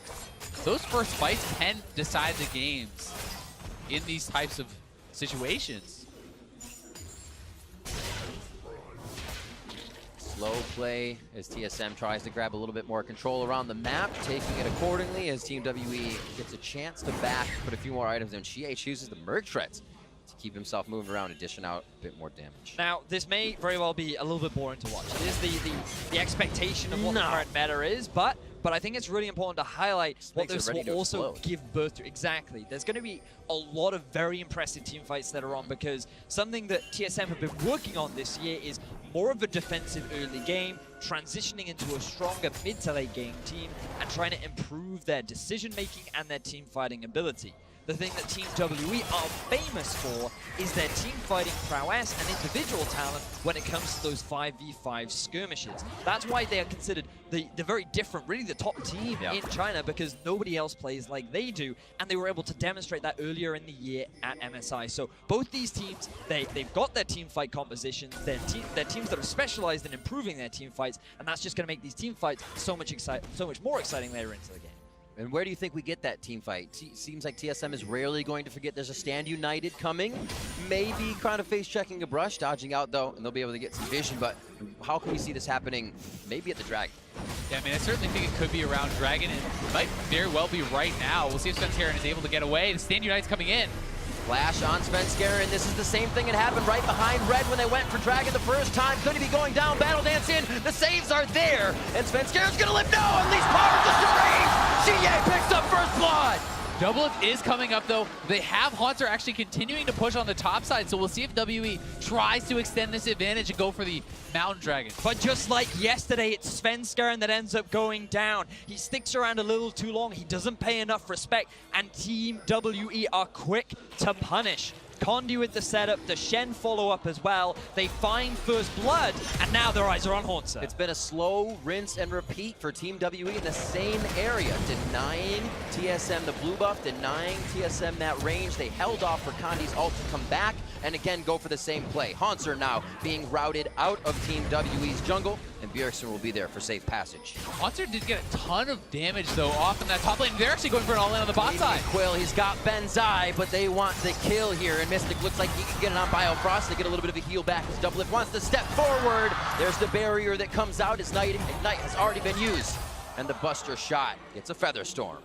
those first fights can decide the games in these types of situations. Slow play as TSM tries to grab a little bit more control around the map, taking it accordingly as Team WE gets a chance to back, put a few more items in. Xiye chooses the Merc Shreds to keep himself moving around and dishing out a bit more damage. Now, this may very well be a little bit boring to watch. It is the expectation of what the current meta is, but I think it's really important to highlight what this will also give birth to. Exactly. There's going to be a lot of very impressive team fights that are on, because something that TSM have been working on this year is more of a defensive early game, transitioning into a stronger mid to late game team, and trying to improve their decision making and their team fighting ability. The thing that Team WE are famous for is their team fighting prowess and individual talent when it comes to those 5v5 skirmishes. That's why they are considered the very different, really the top team in China, because nobody else plays like they do, and they were able to demonstrate that earlier in the year at MSI. So both these teams, they've got their team fight compositions, they're teams that are specialized in improving their team fights, and that's just going to make these team fights so much more exciting later into the game. And where do you think we get that team fight? Seems like TSM is rarely going to forget there's a Stand United coming. Maybe kind of face-checking a brush, dodging out though, and they'll be able to get some vision, but how can we see this happening maybe at the Dragon? Yeah, I mean, I certainly think it could be around Dragon, and it might very well be right now. We'll see if Svenskeren is able to get away. The Stand United's coming in. Flash on Svenskeren. This is the same thing that happened right behind Red when they went for Dragon the first time. Could he be going down? Battle Dance in. The saves are there. And Svenskeren's going to live. No! Unleash power just to range. Xiye picks up first blood. Doublelift is coming up, though. They have Hauntzer actually continuing to push on the top side, so we'll see if WE tries to extend this advantage and go for the Mountain Dragon. But just like yesterday, it's Svenskeren that ends up going down. He sticks around a little too long. He doesn't pay enough respect, and Team WE are quick to punish. Condi with the setup, the Shen follow up as well. They find first blood, and now their eyes are on Hauntzer. It's been a slow rinse and repeat for Team WE in the same area, denying TSM the blue buff, denying TSM that range. They held off for Condi's ult to come back, and again go for the same play. Hauntzer now being routed out of Team WE's jungle, and Bjergsen will be there for safe passage. Hauntzer did get a ton of damage, though, off in that top lane. They're actually going for an all-in on the bot side. Quill, he's got Benzai, but they want the kill here, and Mystic looks like he can get it on Biofrost. They get a little bit of a heal back as Doublelift wants to step forward. There's the barrier that comes out as Ignite has already been used, and the Buster shot gets a Feather Storm.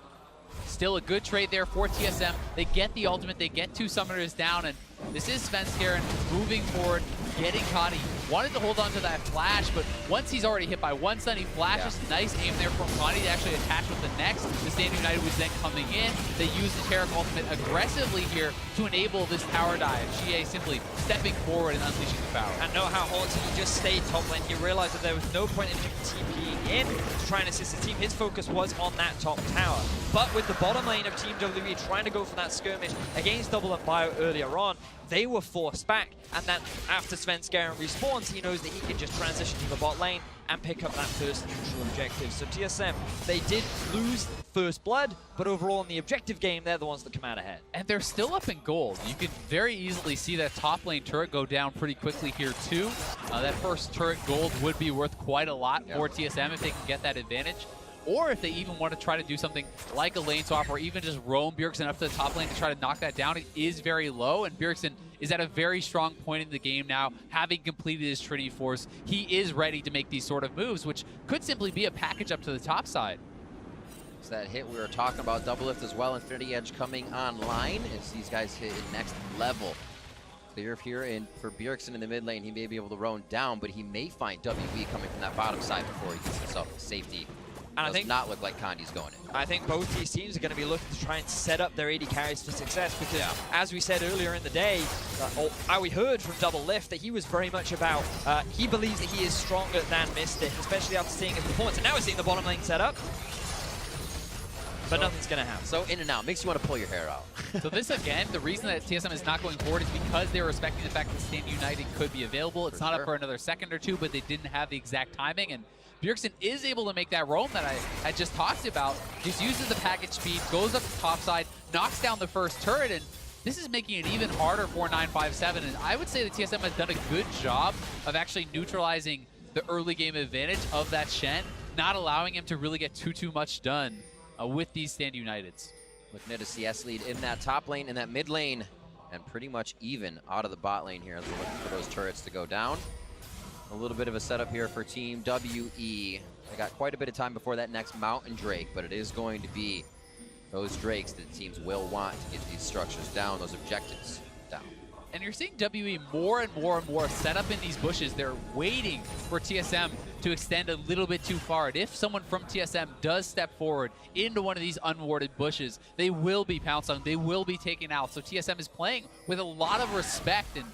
Still a good trade there for TSM. They get the ultimate, they get two summoners down, and this is Svenskeren moving forward, getting Condi. Wanted to hold on to that flash, but once he's already hit by one stun, he flashes. Nice aim there from Condi to actually attach with the next. The Stand United was then coming in. They use the Taric ultimate aggressively here to enable this tower dive. Xiye simply stepping forward and unleashing the power. And know how Hauntzer, he just stayed top lane. He realized that there was no point in him TPing in to try and assist the team. His focus was on that top tower. But with the bottom lane of Team WE trying to go for that skirmish against Double and Bio earlier on, they were forced back, and then after Svenskeren respawns, he knows that he can just transition to the bot lane and pick up that first neutral objective. So TSM, they did lose first blood, but overall in the objective game, they're the ones that come out ahead. And they're still up in gold. You can very easily see that top lane turret go down pretty quickly here too. That first turret gold would be worth quite a lot for TSM if they can get that advantage. Or if they even want to try to do something like a lane swap or even just roam Bjergsen up to the top lane to try to knock that down. It is very low, and Bjergsen is at a very strong point in the game now, having completed his Trinity Force. He is ready to make these sort of moves, which could simply be a package up to the top side. It's that hit we were talking about, Doublelift as well, Infinity Edge coming online as these guys hit next level. Clear here for Bjergsen in the mid lane. He may be able to roam down, but he may find WE coming from that bottom side before he gets himself to safety. And does not look like Condi's going in. I think both these teams are going to be looking to try and set up their AD carries for success because, as we said earlier in the day, we heard from Doublelift that he was very much about, he believes that he is stronger than Mystic, especially after seeing his performance. And now we're seeing the bottom lane set up. but nothing's going to happen. So in and out. Makes you want to pull your hair out. So this, again, the reason that TSM is not going forward is because they're respecting the fact that Stand United could be available. It's not up for another second or two, but they didn't have the exact timing. And Bjergsen is able to make that roam that I just talked about. Just uses the package speed, goes up the top side, knocks down the first turret, and this is making it even harder for 957. And I would say that TSM has done a good job of actually neutralizing the early game advantage of that Shen, not allowing him to really get too much done with these Stand Uniteds. Looking at a CS lead in that top lane, in that mid lane, and pretty much even out of the bot lane here as we're looking for those turrets to go down. A little bit of a setup here for Team WE. They got quite a bit of time before that next Mountain Drake, but it is going to be those Drakes that teams will want to get these structures down, those objectives down. And you're seeing WE more and more set up in these bushes. They're waiting for TSM to extend a little bit too far. And if someone from TSM does step forward into one of these unwarded bushes, they will be pounced on, they will be taken out. So TSM is playing with a lot of respect, and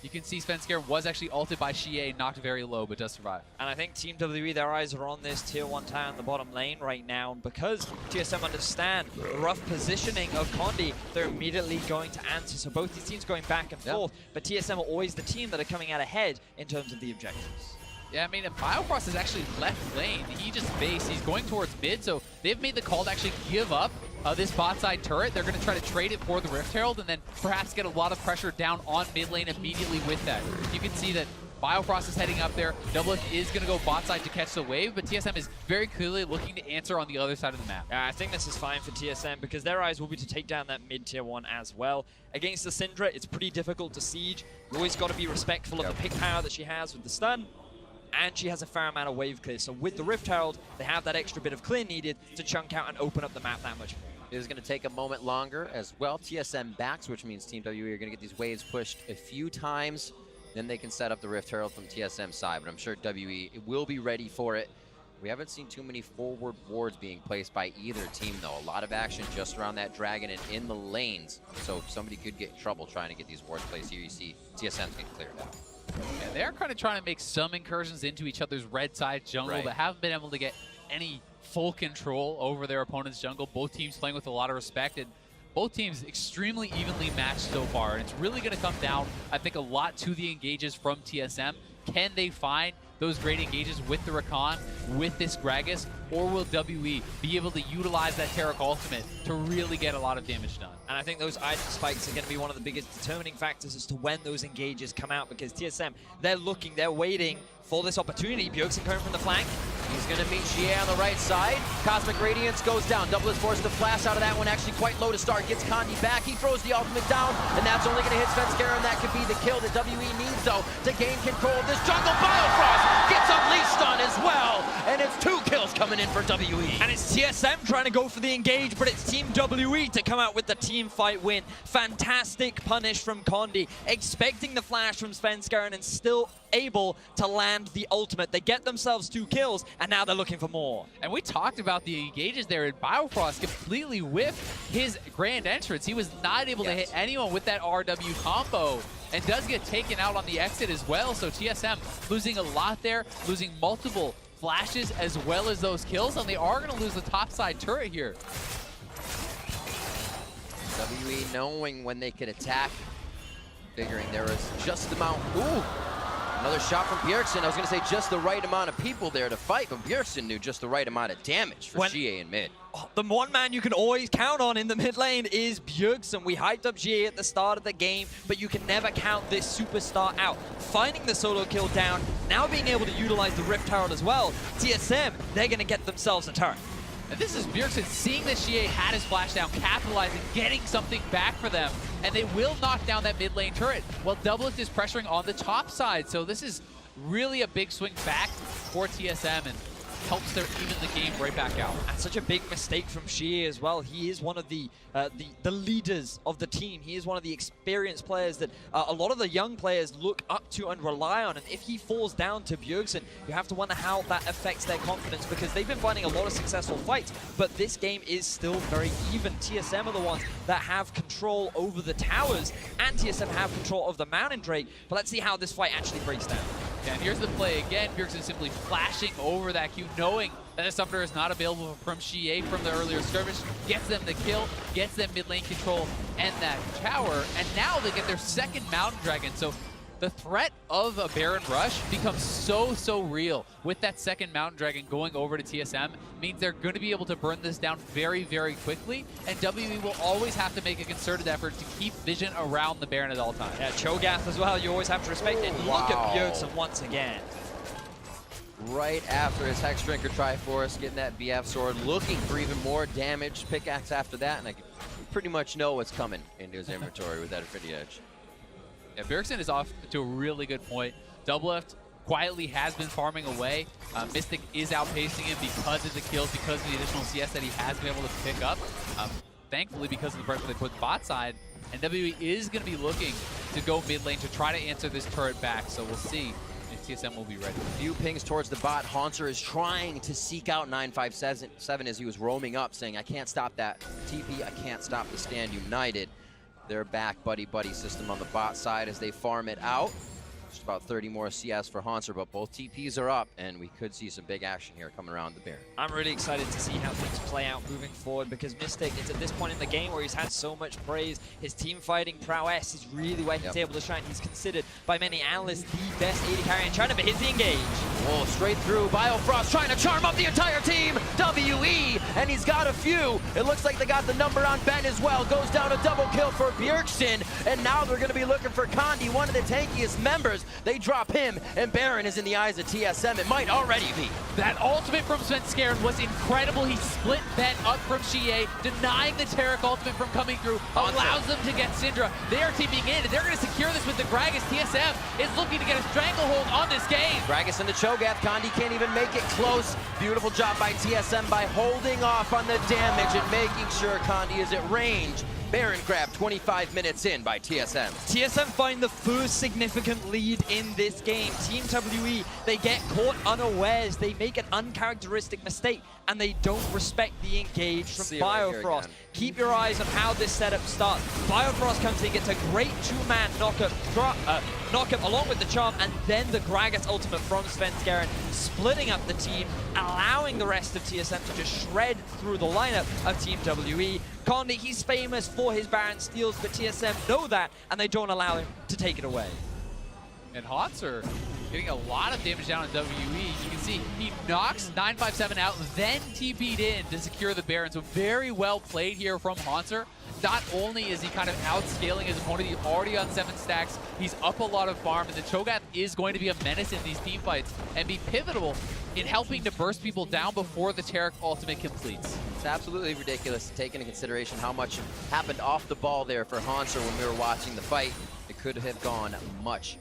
you can see Svenskeren was actually ulted by xiye, knocked very low, but does survive. And I think Team WE, their eyes are on this tier 1 tower in the bottom lane right now. And because TSM understand the rough positioning of Condi, they're immediately going to answer. So both these teams going back and forth, but TSM are always the team that are coming out ahead in terms of the objectives. Yeah, I mean, Biofrost is actually left lane. He just faced. He's going towards mid, so they've made the call to actually give up this bot side turret. They're going to try to trade it for the Rift Herald and then perhaps get a lot of pressure down on mid lane immediately with that. You can see that Biofrost is heading up there. Doublelift is going to go bot side to catch the wave, but TSM is very clearly looking to answer on the other side of the map. Yeah, I think this is fine for TSM because their eyes will be to take down that mid tier 1 as well. Against the Syndra, it's pretty difficult to siege. You always got to be respectful of the pick power that she has with the stun. And she has a fair amount of wave clear. So with the Rift Herald, they have that extra bit of clear needed to chunk out and open up the map that much more. It is going to take a moment longer as well. TSM backs, which means Team WE are going to get these waves pushed a few times. Then they can set up the Rift Herald from TSM side. But I'm sure WE will be ready for it. We haven't seen too many forward wards being placed by either team, though. A lot of action just around that dragon and in the lanes. So somebody could get in trouble trying to get these wards placed here. You see TSM's getting cleared out. Yeah, they're kind of trying to make some incursions into each other's red side jungle, but haven't been able to get any full control over their opponent's jungle. Both teams playing with a lot of respect, and both teams extremely evenly matched so far. And it's really going to come down, I think, a lot to the engages from TSM. Can they find those great engages with the Rakan, with this Gragas, or will WE be able to utilize that Taric ultimate to really get a lot of damage done? And I think those item spikes are going to be one of the biggest determining factors as to when those engages come out, because TSM, they're waiting for this opportunity. Bjergsen coming from the flank. He's going to meet xiye on the right side. Cosmic Radiance goes down. Doublelift forced to flash out of that one, actually quite low to start. Gets Condi back. He throws the ultimate down, and that's only going to hit Svenskeren. That could be the kill that WE needs, though, to gain control of this jungle. Biofrost gets unleashed on as well, and it's 2 kills coming in for WE. And it's TSM trying to go for the engage, but it's Team WE to come out with the team fight win. Fantastic punish from Condi, expecting the flash from Svenskeren and still able to land the ultimate. They get themselves 2 kills, and now they're looking for more. And we talked about the engages there, and Biofrost completely whiffed his grand entrance. He was not able to hit anyone with that RW combo, and does get taken out on the exit as well. So TSM losing a lot there, losing multiple flashes as well as those kills, and they are going to lose the top side turret here. WE knowing when they could attack, figuring there was just the amount. Ooh! Another shot from Bjergsen. I was going to say just the right amount of people there to fight, but Bjergsen knew just the right amount of damage for xiye in mid. The one man you can always count on in the mid lane is Bjergsen. We hyped up xiye at the start of the game, but you can never count this superstar out. Finding the solo kill down, now being able to utilize the Rift Herald as well. TSM, they're going to get themselves a turret. And this is Bjergsen seeing that xiye had his flash down, capitalizing, getting something back for them. And they will knock down that mid lane turret while Doublelift is pressuring on the top side. So this is really a big swing back for TSM and helps them even the game right back out. And such a big mistake from xiye as well. He is one of the leaders of the team. He is one of the experienced players that a lot of the young players look up to and rely on. And if he falls down to Bjergsen, you have to wonder how that affects their confidence, because they've been finding a lot of successful fights, but this game is still very even. TSM are the ones that have control over the towers, and TSM have control of the Mountain Drake. But let's see how this fight actually breaks down. And here's the play again. Bjergsen simply flashing over that Q, knowing that the Summoner is not available from xiye from the earlier skirmish. Gets them the kill, gets them mid lane control and that tower. And now they get their second Mountain Dragon. So the threat of a Baron rush becomes so real. With that second Mountain Dragon going over to TSM means they're going to be able to burn this down very quickly, and WE will always have to make a concerted effort to keep vision around the Baron at all times. Yeah, Cho'Gath as well, you always have to respect it. Look at Bjergsen once again. Right after his Hex Drinker Triforce, getting that BF sword, looking for even more damage. Pickaxe after that, and I can pretty much know what's coming into his inventory with that Infinity Edge. Yeah, Bjergsen is off to a really good point. Doublelift quietly has been farming away. Mystic is outpacing him because of the kills, because of the additional CS that he has been able to pick up. Thankfully, because of the pressure they put bot side, and WE is going to be looking to go mid lane to try to answer this turret back. So we'll see if TSM will be ready. A few pings towards the bot. Hauntzer is trying to seek out 957 as he was roaming up, saying, I can't stop that TP, I can't stop the Stand United. They're back buddy system on the bot side as they farm it out. Just about 30 more CS for Hauntzer, but both TPs are up, and we could see some big action here coming around the Baron. I'm really excited to see how things play out moving forward, because Mystic is at this point in the game where he's had so much praise. His team fighting prowess is really where he's able to shine. He's considered by many analysts the best AD carry, and China, but hits the engage. Whoa, straight through. Biofrost trying to charm up the entire team. WE, and he's got a few. It looks like they got the number on Ben as well. Goes down a double kill for Bjergsen, and now they're going to be looking for Condi, one of the tankiest members. They drop him, and Baron is in the eyes of TSM. It might already be. That ultimate from Svenskeren was incredible. He split Ben up from xiye, denying the Taric ultimate from coming through, allows them to get Syndra. They are teaming in, and they're going to secure this with the Gragas. TSM is looking to get a stranglehold on this game. Gragas and the Cho'Gath. Condi can't even make it close. Beautiful job by TSM by holding off on the damage and making sure Condi is at range. Baron grabbed 25 minutes in by TSM. TSM find the first significant lead in this game. Team WE, they get caught unawares. They make an uncharacteristic mistake, and they don't respect the engage from Biofrost. Keep your eyes on how this setup starts. Biofrost comes in, gets a great two-man knockup along with the charm, and then the Gragas ultimate from Svenskeren, splitting up the team, allowing the rest of TSM to just shred through the lineup of Team WE. Condi, he's famous for his Baron steals, but TSM know that, and they don't allow him to take it away. And Hauntzer getting a lot of damage down on WE. You can see he knocks 957 out, then TP'd in to secure the Baron. So very well played here from Hauntzer. Not only is he kind of outscaling his opponent, he's already on 7 stacks, he's up a lot of farm, and the Cho'Gath is going to be a menace in these team fights and be pivotal in helping to burst people down before the Taric ultimate completes. It's absolutely ridiculous to take into consideration how much happened off the ball there for Hauntzer when we were watching the fight. It could have gone much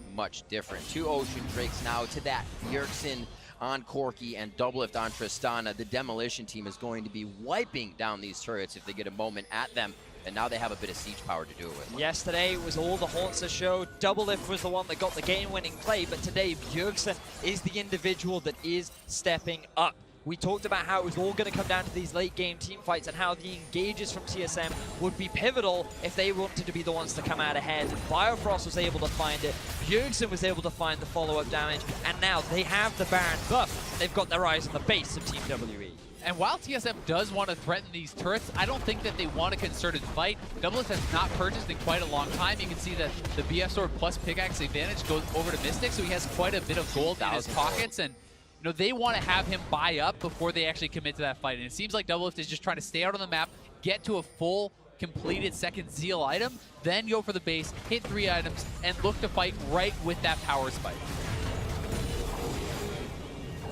different. 2 Ocean Drakes now to that. Bjergsen on Corki and Doublelift on Tristana. The Demolition team is going to be wiping down these turrets if they get a moment at them. And now they have a bit of siege power to do it with. Yesterday was all the Hauntzer show. Doublelift was the one that got the game-winning play, but today Bjergsen is the individual that is stepping up. We talked about how it was all going to come down to these late-game team fights and how the engages from TSM would be pivotal if they wanted to be the ones to come out ahead. Biofrost was able to find it. Bjergsen was able to find the follow-up damage, and now they have the Baron buff. They've got their eyes on the base of Team WE. And while TSM does want to threaten these turrets, I don't think that they want a concerted fight. Doublelift has not purchased in quite a long time. You can see that the BF Sword plus Pickaxe advantage goes over to Mystic, so he has quite a bit of gold in his pockets. And you know, they want to have him buy up before they actually commit to that fight. And it seems like Doublelift is just trying to stay out on the map, get to a full completed second Zeal item, then go for the base, hit 3 items, and look to fight right with that power spike.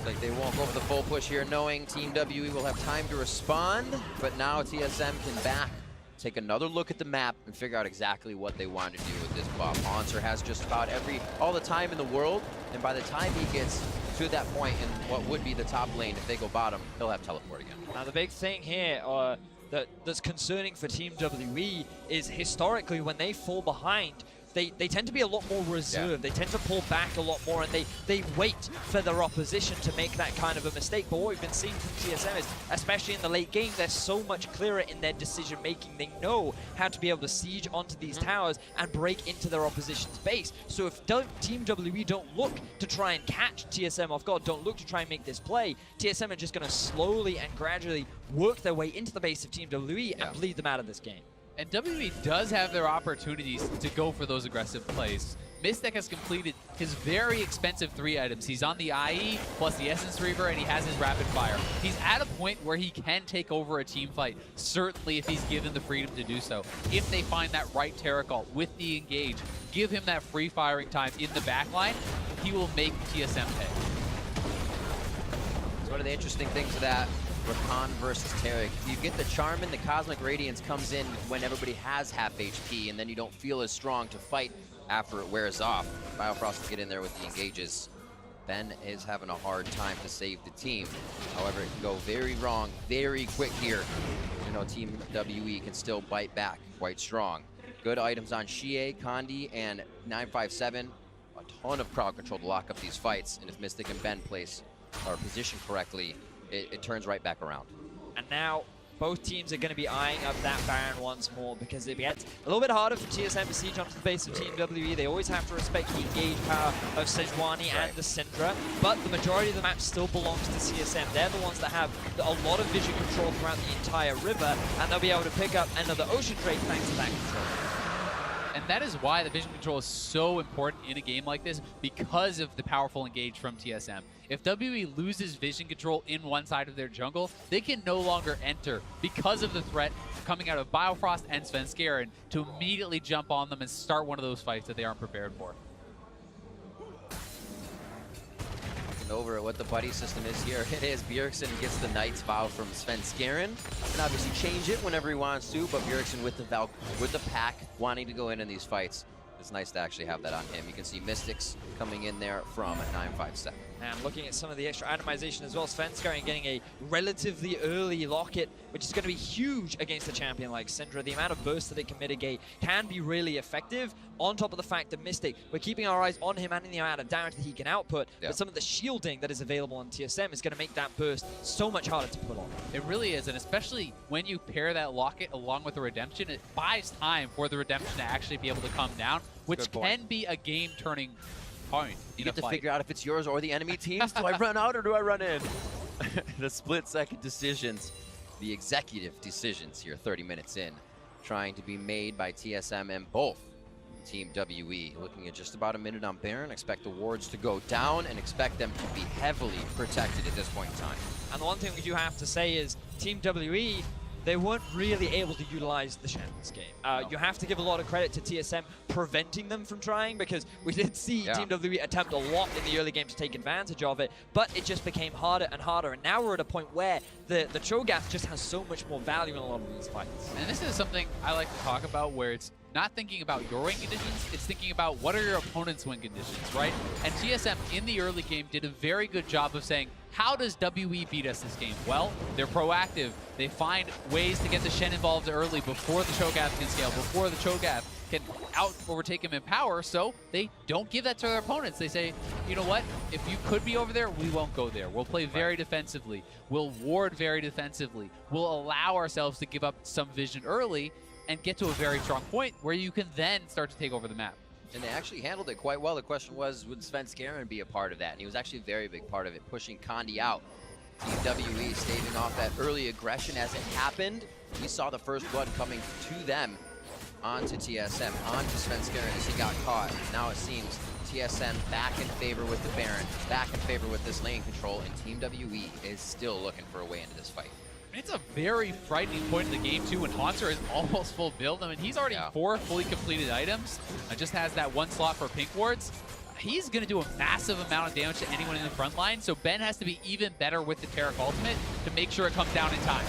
Like they won't go for the full push here, knowing Team WE will have time to respond, but now TSM can take another look at the map and figure out exactly what they want to do with this buff. Hauntzer has just about all the time in the world, and by the time he gets to that point in what would be the top lane, if they go bottom, he'll have teleport again. Now the big thing here that's concerning for Team WE is historically when they fall behind, they tend to be a lot more reserved. They tend to pull back a lot more, and they wait for their opposition to make that kind of a mistake. But what we've been seeing from TSM is, especially in the late game, they're so much clearer in their decision making. They know how to be able to siege onto these towers and break into their opposition's base. So if Team WE don't look to try and catch TSM off guard, don't look to try and make this play, TSM are just going to slowly and gradually work their way into the base of Team WE and bleed them out of this game. And WE does have their opportunities to go for those aggressive plays. Mystic has completed his very expensive 3 items. He's on the IE plus the Essence Reaver, and he has his Rapid Fire. He's at a point where he can take over a team fight, certainly if he's given the freedom to do so. If they find that right Taric ult with the engage, give him that free firing time in the backline, he will make TSM pay. So one of the interesting things of that, Rakan versus Taric, if you get the Charm in, the Cosmic Radiance comes in when everybody has half HP, and then you don't feel as strong to fight after it wears off. Biofrost will get in there with the engages. Ben is having a hard time to save the team. However, it can go very wrong very quick here. You know, Team WE can still bite back quite strong. Good items on xiye, Condi, and 957. A ton of crowd control to lock up these fights, and if Mystic and Ben place are positioned correctly, it turns right back around. And now both teams are going to be eyeing up that Baron once more, because it gets a little bit harder for TSM to siege onto the base of Team WE. They always have to respect the engage power of Sejuani and the Syndra, but the majority of the map still belongs to TSM. They're the ones that have a lot of vision control throughout the entire river, and they'll be able to pick up another Ocean Drake thanks to that control. And that is why the vision control is so important in a game like this, because of the powerful engage from TSM. If WE loses vision control in one side of their jungle, they can no longer enter because of the threat coming out of Biofrost and Svenskeren to immediately jump on them and start one of those fights that they aren't prepared for. Looking over at what the buddy system is here, it is Bjergsen who gets the Knight's Vow from Svenskeren. Can obviously change it whenever he wants to, but Bjergsen with the pack wanting to go in these fights. It's nice to actually have that on him. You can see Mystics coming in there from 957. And looking at some of the extra itemization as well, Svenskeren getting a relatively early locket, which is going to be huge against a champion like Syndra. The amount of burst that it can mitigate can be really effective, on top of the fact that Mystic, we're keeping our eyes on him and in the amount of damage that he can output, but some of the shielding that is available on TSM is going to make that burst so much harder to put on. It really is, and especially when you pair that locket along with the redemption, it buys time for the redemption to actually be able to come down, which can be a game-turning point. You get to figure out if it's yours or the enemy team's. Do I run out or do I run in? The split-second decisions, the executive decisions here 30 minutes in, trying to be made by TSM and both Team WE. Looking at just about a minute on Baron, expect the wards to go down and expect them to be heavily protected at this point in time. And the one thing we do have to say is Team WE, they weren't really able to utilize the Shen this game. You have to give a lot of credit to TSM preventing them from trying, because we did see Team WE attempt a lot in the early game to take advantage of it, but it just became harder and harder, and now we're at a point where the Cho'Gath just has so much more value in a lot of these fights. And this is something I like to talk about, where it's not thinking about your win conditions, it's thinking about what are your opponent's win conditions, right? And TSM in the early game did a very good job of saying, how does WE beat us this game? Well, they're proactive. They find ways to get the Shen involved early before the Cho'Gath can scale, before the Cho'Gath can overtake him in power, so they don't give that to their opponents. They say, you know what, if you could be over there, we won't go there. We'll play very defensively. We'll ward very defensively. We'll allow ourselves to give up some vision early and get to a very strong point where you can then start to take over the map. And they actually handled it quite well. The question was, would Svenskeren be a part of that? And he was actually a very big part of it, pushing Condi out. Team WE staving off that early aggression as it happened. We saw the first blood coming to them onto TSM, onto Svenskeren as he got caught. Now it seems TSM back in favor with the Baron, back in favor with this lane control, and Team WE is still looking for a way into this fight. It's a very frightening point in the game, too, when Hauntzer is almost full build. I mean, he's already 4 fully completed items. Just has that 1 slot for pink wards. He's going to do a massive amount of damage to anyone in the front line, so Ben has to be even better with the Taric ultimate to make sure it comes down in time.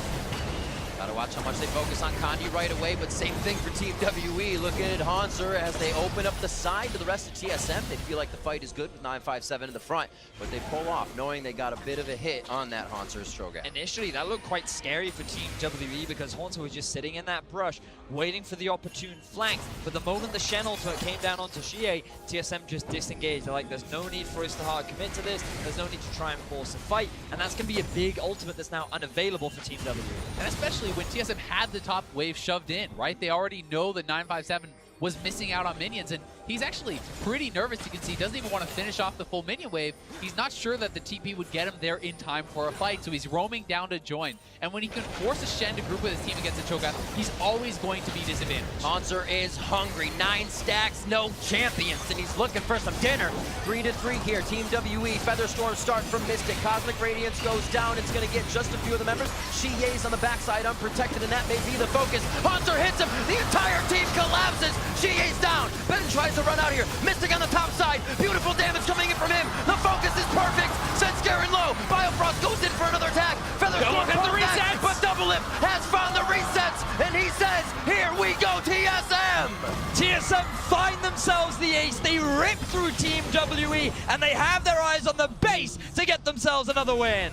Gotta Watch how much they focus on Condi right away, but same thing for Team WE. Look at Hauntzer as they open up the side to the rest of TSM. They feel like the fight is good with 957 in the front, but they pull off knowing they got a bit of a hit on that Hauntzer's Cho'Gath. Initially, that looked quite scary for Team WE because Hauntzer was just sitting in that brush, waiting for the opportune flank. But the moment the Shen ultimate came down onto xiye, TSM just disengaged. They're like, there's no need for us to hard commit to this. There's no need to try and force a fight. And that's going to be a big ultimate that's now unavailable for Team WE. And especially when TSM had the top wave shoved in, right? They already know that 957 was missing out on minions, and he's actually pretty nervous. You can see he doesn't even want to finish off the full minion wave. He's not sure that the TP would get him there in time for a fight, so he's roaming down to join. And when he can force a Shen to group with his team against a Cho'Gath, he's always going to be disadvantaged. Hauntzer is hungry. 9 stacks, no champions, and he's looking for some dinner. 3-3 here. Team WE. Featherstorm start from Mystic. Cosmic Radiance goes down. It's going to get just a few of the members. xiye's on the backside, unprotected, and that may be the focus. Hauntzer hits him. The entire team collapses. xiye's down. Ben tries to run out here. Mystic on the top side. Beautiful damage coming in from him. The focus is perfect. Svenskeren low. Biofrost goes in for another attack. Featherstorm pulls back, but Doublelift has found the resets, and he says, here we go, TSM! TSM find themselves the ace. They rip through Team WE, and they have their eyes on the base to get themselves another win.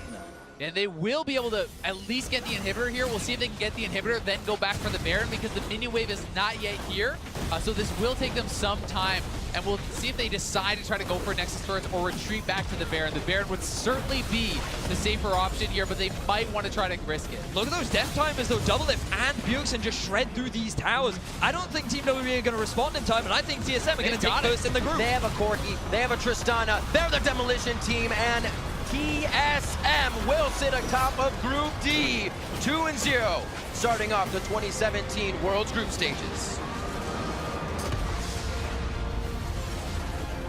And they will be able to at least get the inhibitor here. We'll see if they can get the inhibitor, then go back for the Baron, because the minion wave is not yet here. So this will take them some time, and we'll see if they decide to try to go for Nexus first or retreat back to the Baron. The Baron would certainly be the safer option here, but they might want to try to risk it. Look at those death timers though. Doublelift and Bjergsen just shred through these towers. I don't think Team WE are going to respond in time, and I think TSM are going to take first in the group. They have a Corki, they have a Tristana, they're the demolition team, and TSM will sit atop of Group D, 2-0, starting off the 2017 Worlds Group Stages.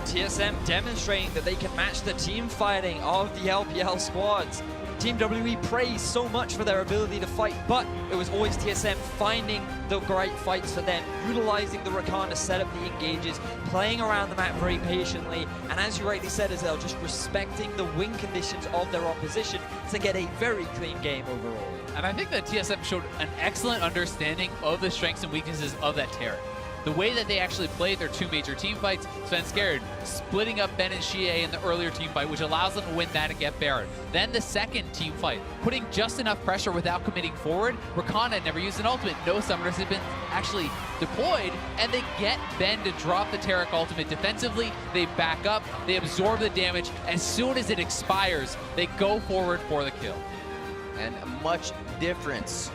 TSM demonstrating that they can match the team fighting of the LPL squads. Team WE praised so much for their ability to fight, but it was always TSM finding the great fights for them, utilizing the Rakan to set up the engages, playing around the map very patiently, and as you rightly said, Azelle, just respecting the win conditions of their opposition to get a very clean game overall. And I think that TSM showed an excellent understanding of the strengths and weaknesses of that Taric. The way that they actually played their 2 major team fights, Svenskeren splitting up Ben and xiye in the earlier team fight, which allows them to win that and get Baron. Then the second team fight, putting just enough pressure without committing forward. Rakan had never used an ultimate. No summoners had been actually deployed, and they get Ben to drop the Taric ultimate defensively. They back up, they absorb the damage. As soon as it expires, they go forward for the kill. And much difference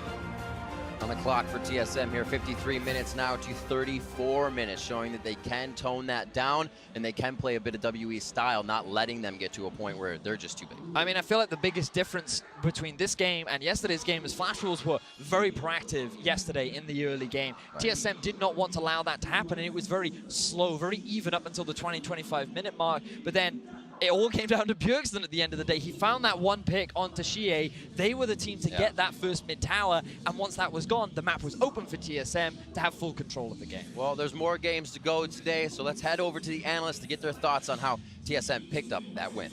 on the clock for TSM here. 53 minutes now to 34 minutes, showing that they can tone that down and they can play a bit of WE style, not letting them get to a point where they're just too big. I mean, I feel like the biggest difference between this game and yesterday's game is Flash Wolves were very proactive yesterday in the early game. Right. TSM did not want to allow that to happen, and it was very slow, very even up until the 20-25 minute mark, but then it all came down to Bjergsen at the end of the day. He found that one pick onto xiye. They were the team to get that first mid tower, and once that was gone, the map was open for TSM to have full control of the game. Well, there's more games to go today, so let's head over to the analysts to get their thoughts on how TSM picked up that win.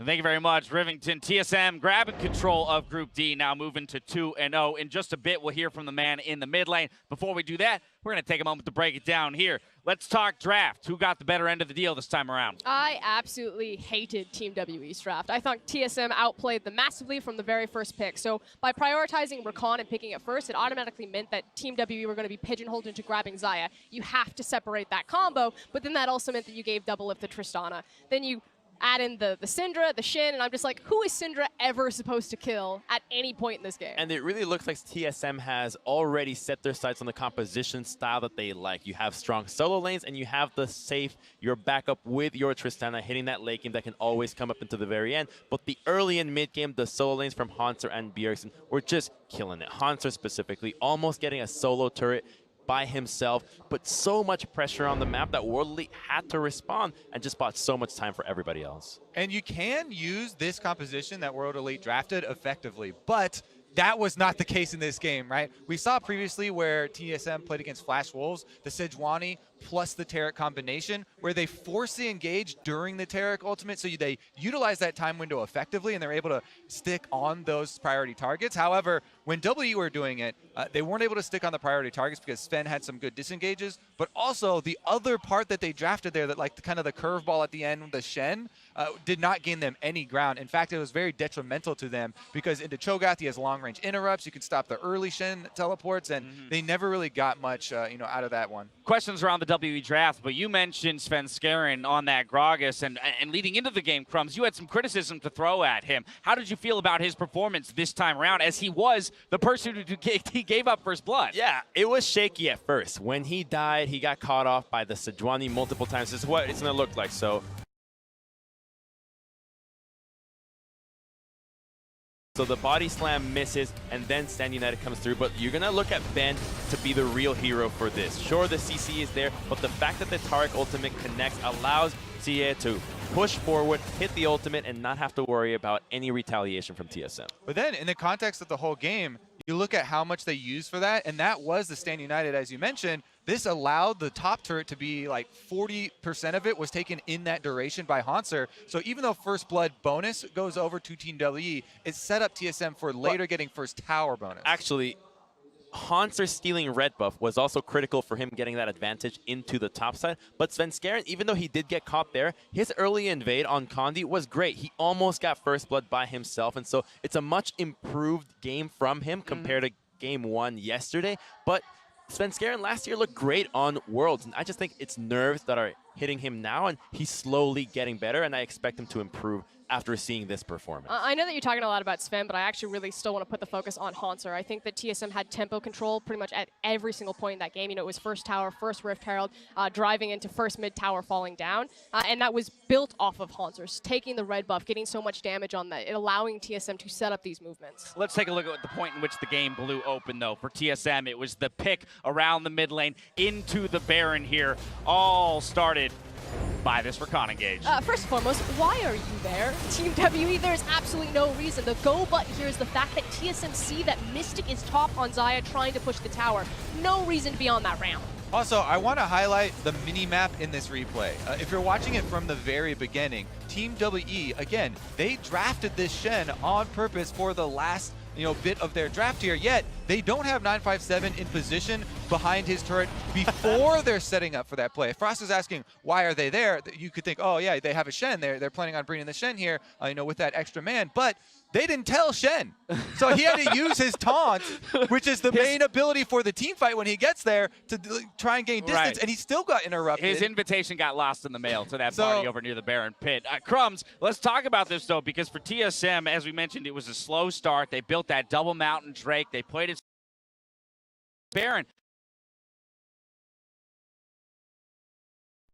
Thank you very much, Rivington. TSM grabbing control of Group D, now moving to 2-0. In just a bit, we'll hear from the man in the mid lane. Before we do that, we're going to take a moment to break it down here. Let's talk draft. Who got the better end of the deal this time around? I absolutely hated Team WE's draft. I thought TSM outplayed them massively from the very first pick. So by prioritizing Rakan and picking it first, it automatically meant that Team WE were going to be pigeonholed into grabbing Xayah. You have to separate that combo, but then that also meant that you gave Doublelift to Tristana. Then you add in the Syndra, the Shen, and I'm just like, who is Syndra ever supposed to kill at any point in this game? And it really looks like TSM has already set their sights on the composition style that they like. You have strong solo lanes, and you have the safe, your backup with your Tristana hitting that late game that can always come up into the very end. But the early and mid game, the solo lanes from Hauntzer and Bjergsen were just killing it. Hauntzer specifically, almost getting a solo turret by himself, but so much pressure on the map that World Elite had to respond and just bought so much time for everybody else. And you can use this composition that World Elite drafted effectively, but that was not the case in this game, right? We saw previously where TSM played against Flash Wolves, the Sejuani plus the Taric combination, where they force the engage during the Taric ultimate, so they utilize that time window effectively, and they're able to stick on those priority targets. However, when WE were doing it, they weren't able to stick on the priority targets because Sven had some good disengages, but also the other part that they drafted there, that like kind of the curveball at the end, the Shen, did not gain them any ground. In fact, it was very detrimental to them because into Cho'Gath, he has long-range interrupts. You can stop the early Shen teleports, and they never really got much out of that one. Questions around the WE draft, but you mentioned Svenskeren on that Gragas, and leading into the game, Crumbs, you had some criticism to throw at him. How did you feel about his performance this time around, as he was the person who he gave up first blood? Yeah, it was shaky at first. When he died, he got caught off by the Sejuani multiple times. This is what it's going to look like. So the body slam misses, and then Stand United comes through. But you're going to look at Ben to be the real hero for this. Sure, the CC is there, but the fact that the Taric ultimate connects allows xiye to push forward, hit the ultimate, and not have to worry about any retaliation from TSM. But then, in the context of the whole game, you look at how much they used for that, and that was the Stand United, as you mentioned. This allowed the top turret to be like 40% of it was taken in that duration by Hauntzer. So even though First Blood bonus goes over to Team WE, it set up TSM for later getting first tower bonus. Actually, Hauntzer stealing red buff was also critical for him getting that advantage into the top side. But Svenskeren, even though he did get caught there, his early invade on Condi was great. He almost got first blood by himself, and so it's a much improved game from him compared to game 1 yesterday. But Svenskeren last year looked great on Worlds, and I just think it's nerves that are hitting him now, and he's slowly getting better, and I expect him to improve after seeing this performance. I know that you're talking a lot about Sven, but I actually really still want to put the focus on Hauntzer. I think that TSM had tempo control pretty much at every single point in that game. You know, it was first tower, first Rift Herald, driving into first mid tower, falling down, and that was built off of Hauntzer, taking the red buff, getting so much damage on that, allowing TSM to set up these movements. Let's take a look at the point in which the game blew open, though. For TSM, it was the pick around the mid lane into the Baron here. All started by this Rakan engage. First and foremost, why are you there? Team WE, there's absolutely no reason. The go button here is the fact that TSM see that Mystic is top on Xayah trying to push the tower. No reason to be on that ramp. Also, I want to highlight the mini-map in this replay. If you're watching it from the very beginning, Team WE, again, they drafted this Shen on purpose for the last bit of their draft here, yet they don't have 957 in position behind his turret before they're setting up for that play. If Frost is asking why are they there, you could think, oh yeah, they have a Shen. They're planning on bringing the Shen here, with that extra man, but they didn't tell Shen. So he had to use his taunt, which is the main ability for the team fight when he gets there to try and gain distance, and he still got interrupted. His invitation got lost in the mail to that party over near the Baron pit. Crumbs, let's talk about this, though, because for TSM, as we mentioned, it was a slow start. They built that double Mountain Drake. They played it Baron.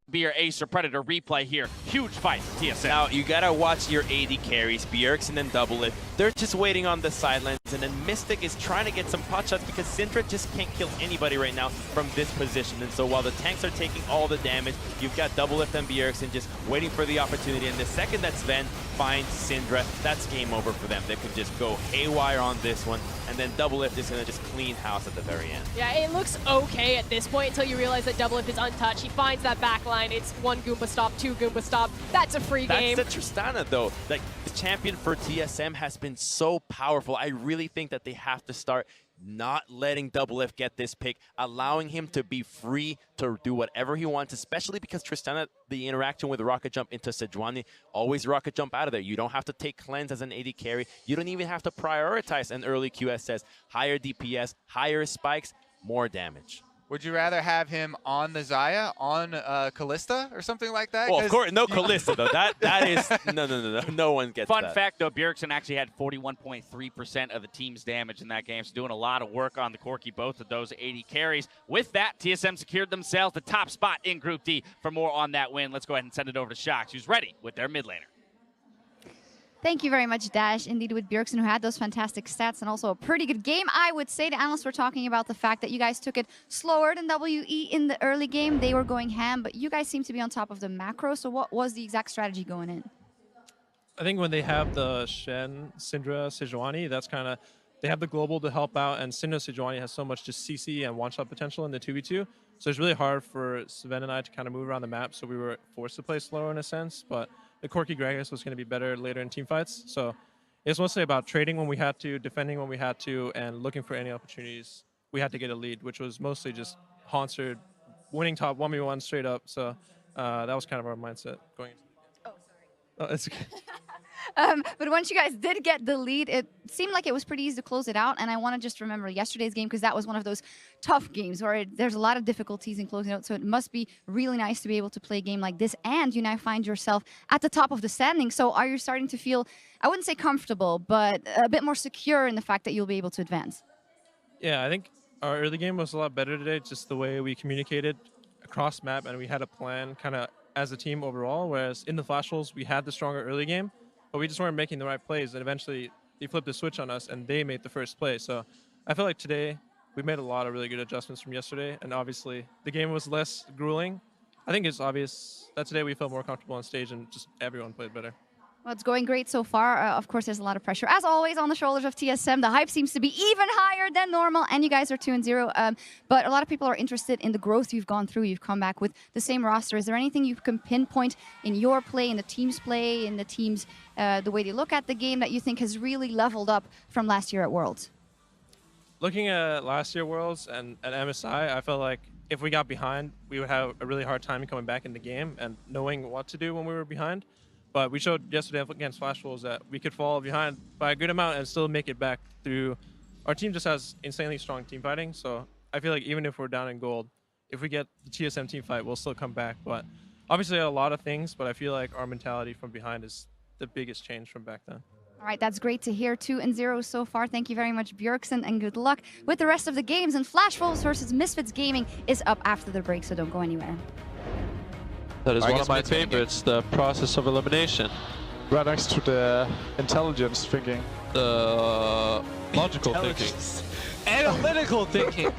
Be your Ace or Predator replay here. Huge fight for TSM. Now, you gotta watch your AD carries, Bjergsen and Doublelift. They're just waiting on the sidelines, and then Mystic is trying to get some pot shots because Syndra just can't kill anybody right now from this position. And so while the tanks are taking all the damage, you've got Doublelift and Bjergsen just waiting for the opportunity. And the second that Sven finds Syndra, that's game over for them. They could just go haywire on this one, and then Doublelift is gonna just clean house at the very end. Yeah, it looks okay at this point until you realize that Doublelift is untouched. He finds that backline. It's 1 Goomba stop, 2 Goomba stop. That's a free game. That's the Tristana, though. Like, the champion for TSM has been so powerful. I really think that they have to start not letting Doublelift get this pick, allowing him to be free to do whatever he wants, especially because Tristana, the interaction with rocket jump into Sejuani, always rocket jump out of there. You don't have to take cleanse as an AD carry. You don't even have to prioritize an early QSS. Higher DPS, higher spikes, more damage. Would you rather have him on the Xayah, on Kalista, or something like that? Well, of course, no Kalista, though. That is, no one gets that. Fun fact, though, Bjergsen actually had 41.3% of the team's damage in that game, so doing a lot of work on the Corki, both of those 80 carries. With that, TSM secured themselves the top spot in Group D. For more on that win, let's go ahead and send it over to Shox, who's ready with their mid laner. Thank you very much, Dash. Indeed, with Bjergsen, who had those fantastic stats and also a pretty good game. I would say the analysts were talking about the fact that you guys took it slower than WE in the early game. They were going ham, but you guys seem to be on top of the macro. So what was the exact strategy going in? I think when they have the Shen, Syndra, Sejuani, that's kind of they have the global to help out, and Syndra Sejuani has so much just CC and one-shot potential in the 2v2. So it's really hard for Sven and I to kind of move around the map, so we were forced to play slower in a sense. But the Corki Gragas was going to be better later in team fights. So it's mostly about trading when we had to, defending when we had to, and looking for any opportunities. We had to get a lead, which was mostly just Hauntzer winning top 1v1 straight up. So that was kind of our mindset going into the game. Oh, sorry. Oh, it's okay. But once you guys did get the lead, it seemed like it was pretty easy to close it out. And I want to just remember yesterday's game because that was one of those tough games where there's a lot of difficulties in closing out. So it must be really nice to be able to play a game like this. And you now find yourself at the top of the standing. So are you starting to feel, I wouldn't say comfortable, but a bit more secure in the fact that you'll be able to advance? Yeah, I think our early game was a lot better today, just the way we communicated across map and we had a plan kind of as a team overall, whereas in the Flash Rolls, we had the stronger early game, but we just weren't making the right plays, and eventually they flipped the switch on us and they made the first play. So I feel like today we made a lot of really good adjustments from yesterday, and obviously the game was less grueling. I think it's obvious that today we felt more comfortable on stage and just everyone played better. Well, it's going great so far. Of course, there's a lot of pressure, as always, on the shoulders of TSM. The hype seems to be even higher than normal, and you guys are 2-0. But a lot of people are interested in the growth you've gone through. You've come back with the same roster. Is there anything you can pinpoint in your play, in the team's play, in the team's the way they look at the game that you think has really leveled up from last year at Worlds? Looking at last year Worlds and at MSI, I felt like if we got behind, we would have a really hard time coming back in the game and knowing what to do when we were behind. But we showed yesterday against Flash Wolves that we could fall behind by a good amount and still make it back through. Our team just has insanely strong team fighting, so I feel like even if we're down in gold, if we get the TSM team fight, we'll still come back. But obviously a lot of things, but I feel like our mentality from behind is the biggest change from back then. All right, that's great to hear. 2-0 so far. Thank you very much, Bjergsen, and good luck with the rest of the games. And Flash Wolves versus Misfits Gaming is up after the break, so don't go anywhere. That is one of my favorites, the process of elimination. Right next to the intelligence thinking. The logical thinking. Analytical thinking.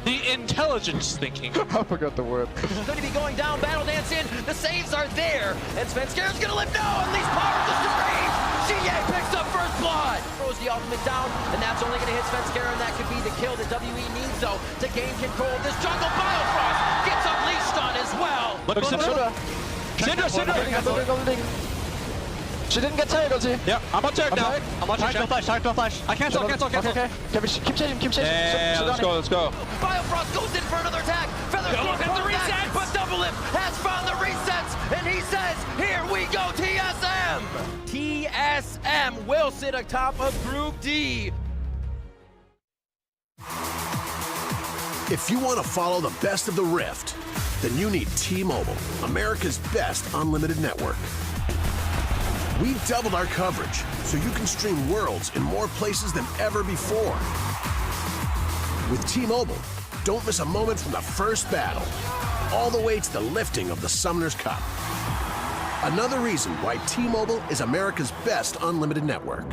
The intelligence thinking. I forgot the word. Going to be going down, Battle Dance in, the saves are there, and Svenskeren's going to live. No, at least power just screams. xiye picks up first blood. Throws the ultimate down, and that's only going to hit Svenskeren. That could be the kill that WE needs, though, to gain control of this jungle. Biofrost gets unleashed on as well. Look, Syndra! She didn't get Taric ulti. Yeah, I'm on Taric now. I'm on Taric, no flash. I cancel. Okay. Keep chasing. Yeah, let's go. Biofrost goes in for another attack. Feather Look at the resets. But Doublelift has found the resets, and he says, here we go, TSM! TSM will sit atop of Group D. If you want to follow the best of the Rift, then you need T-Mobile, America's best unlimited network. We've doubled our coverage, so you can stream Worlds in more places than ever before. With T-Mobile, don't miss a moment from the first battle, all the way to the lifting of the Summoner's Cup. Another reason why T-Mobile is America's best unlimited network.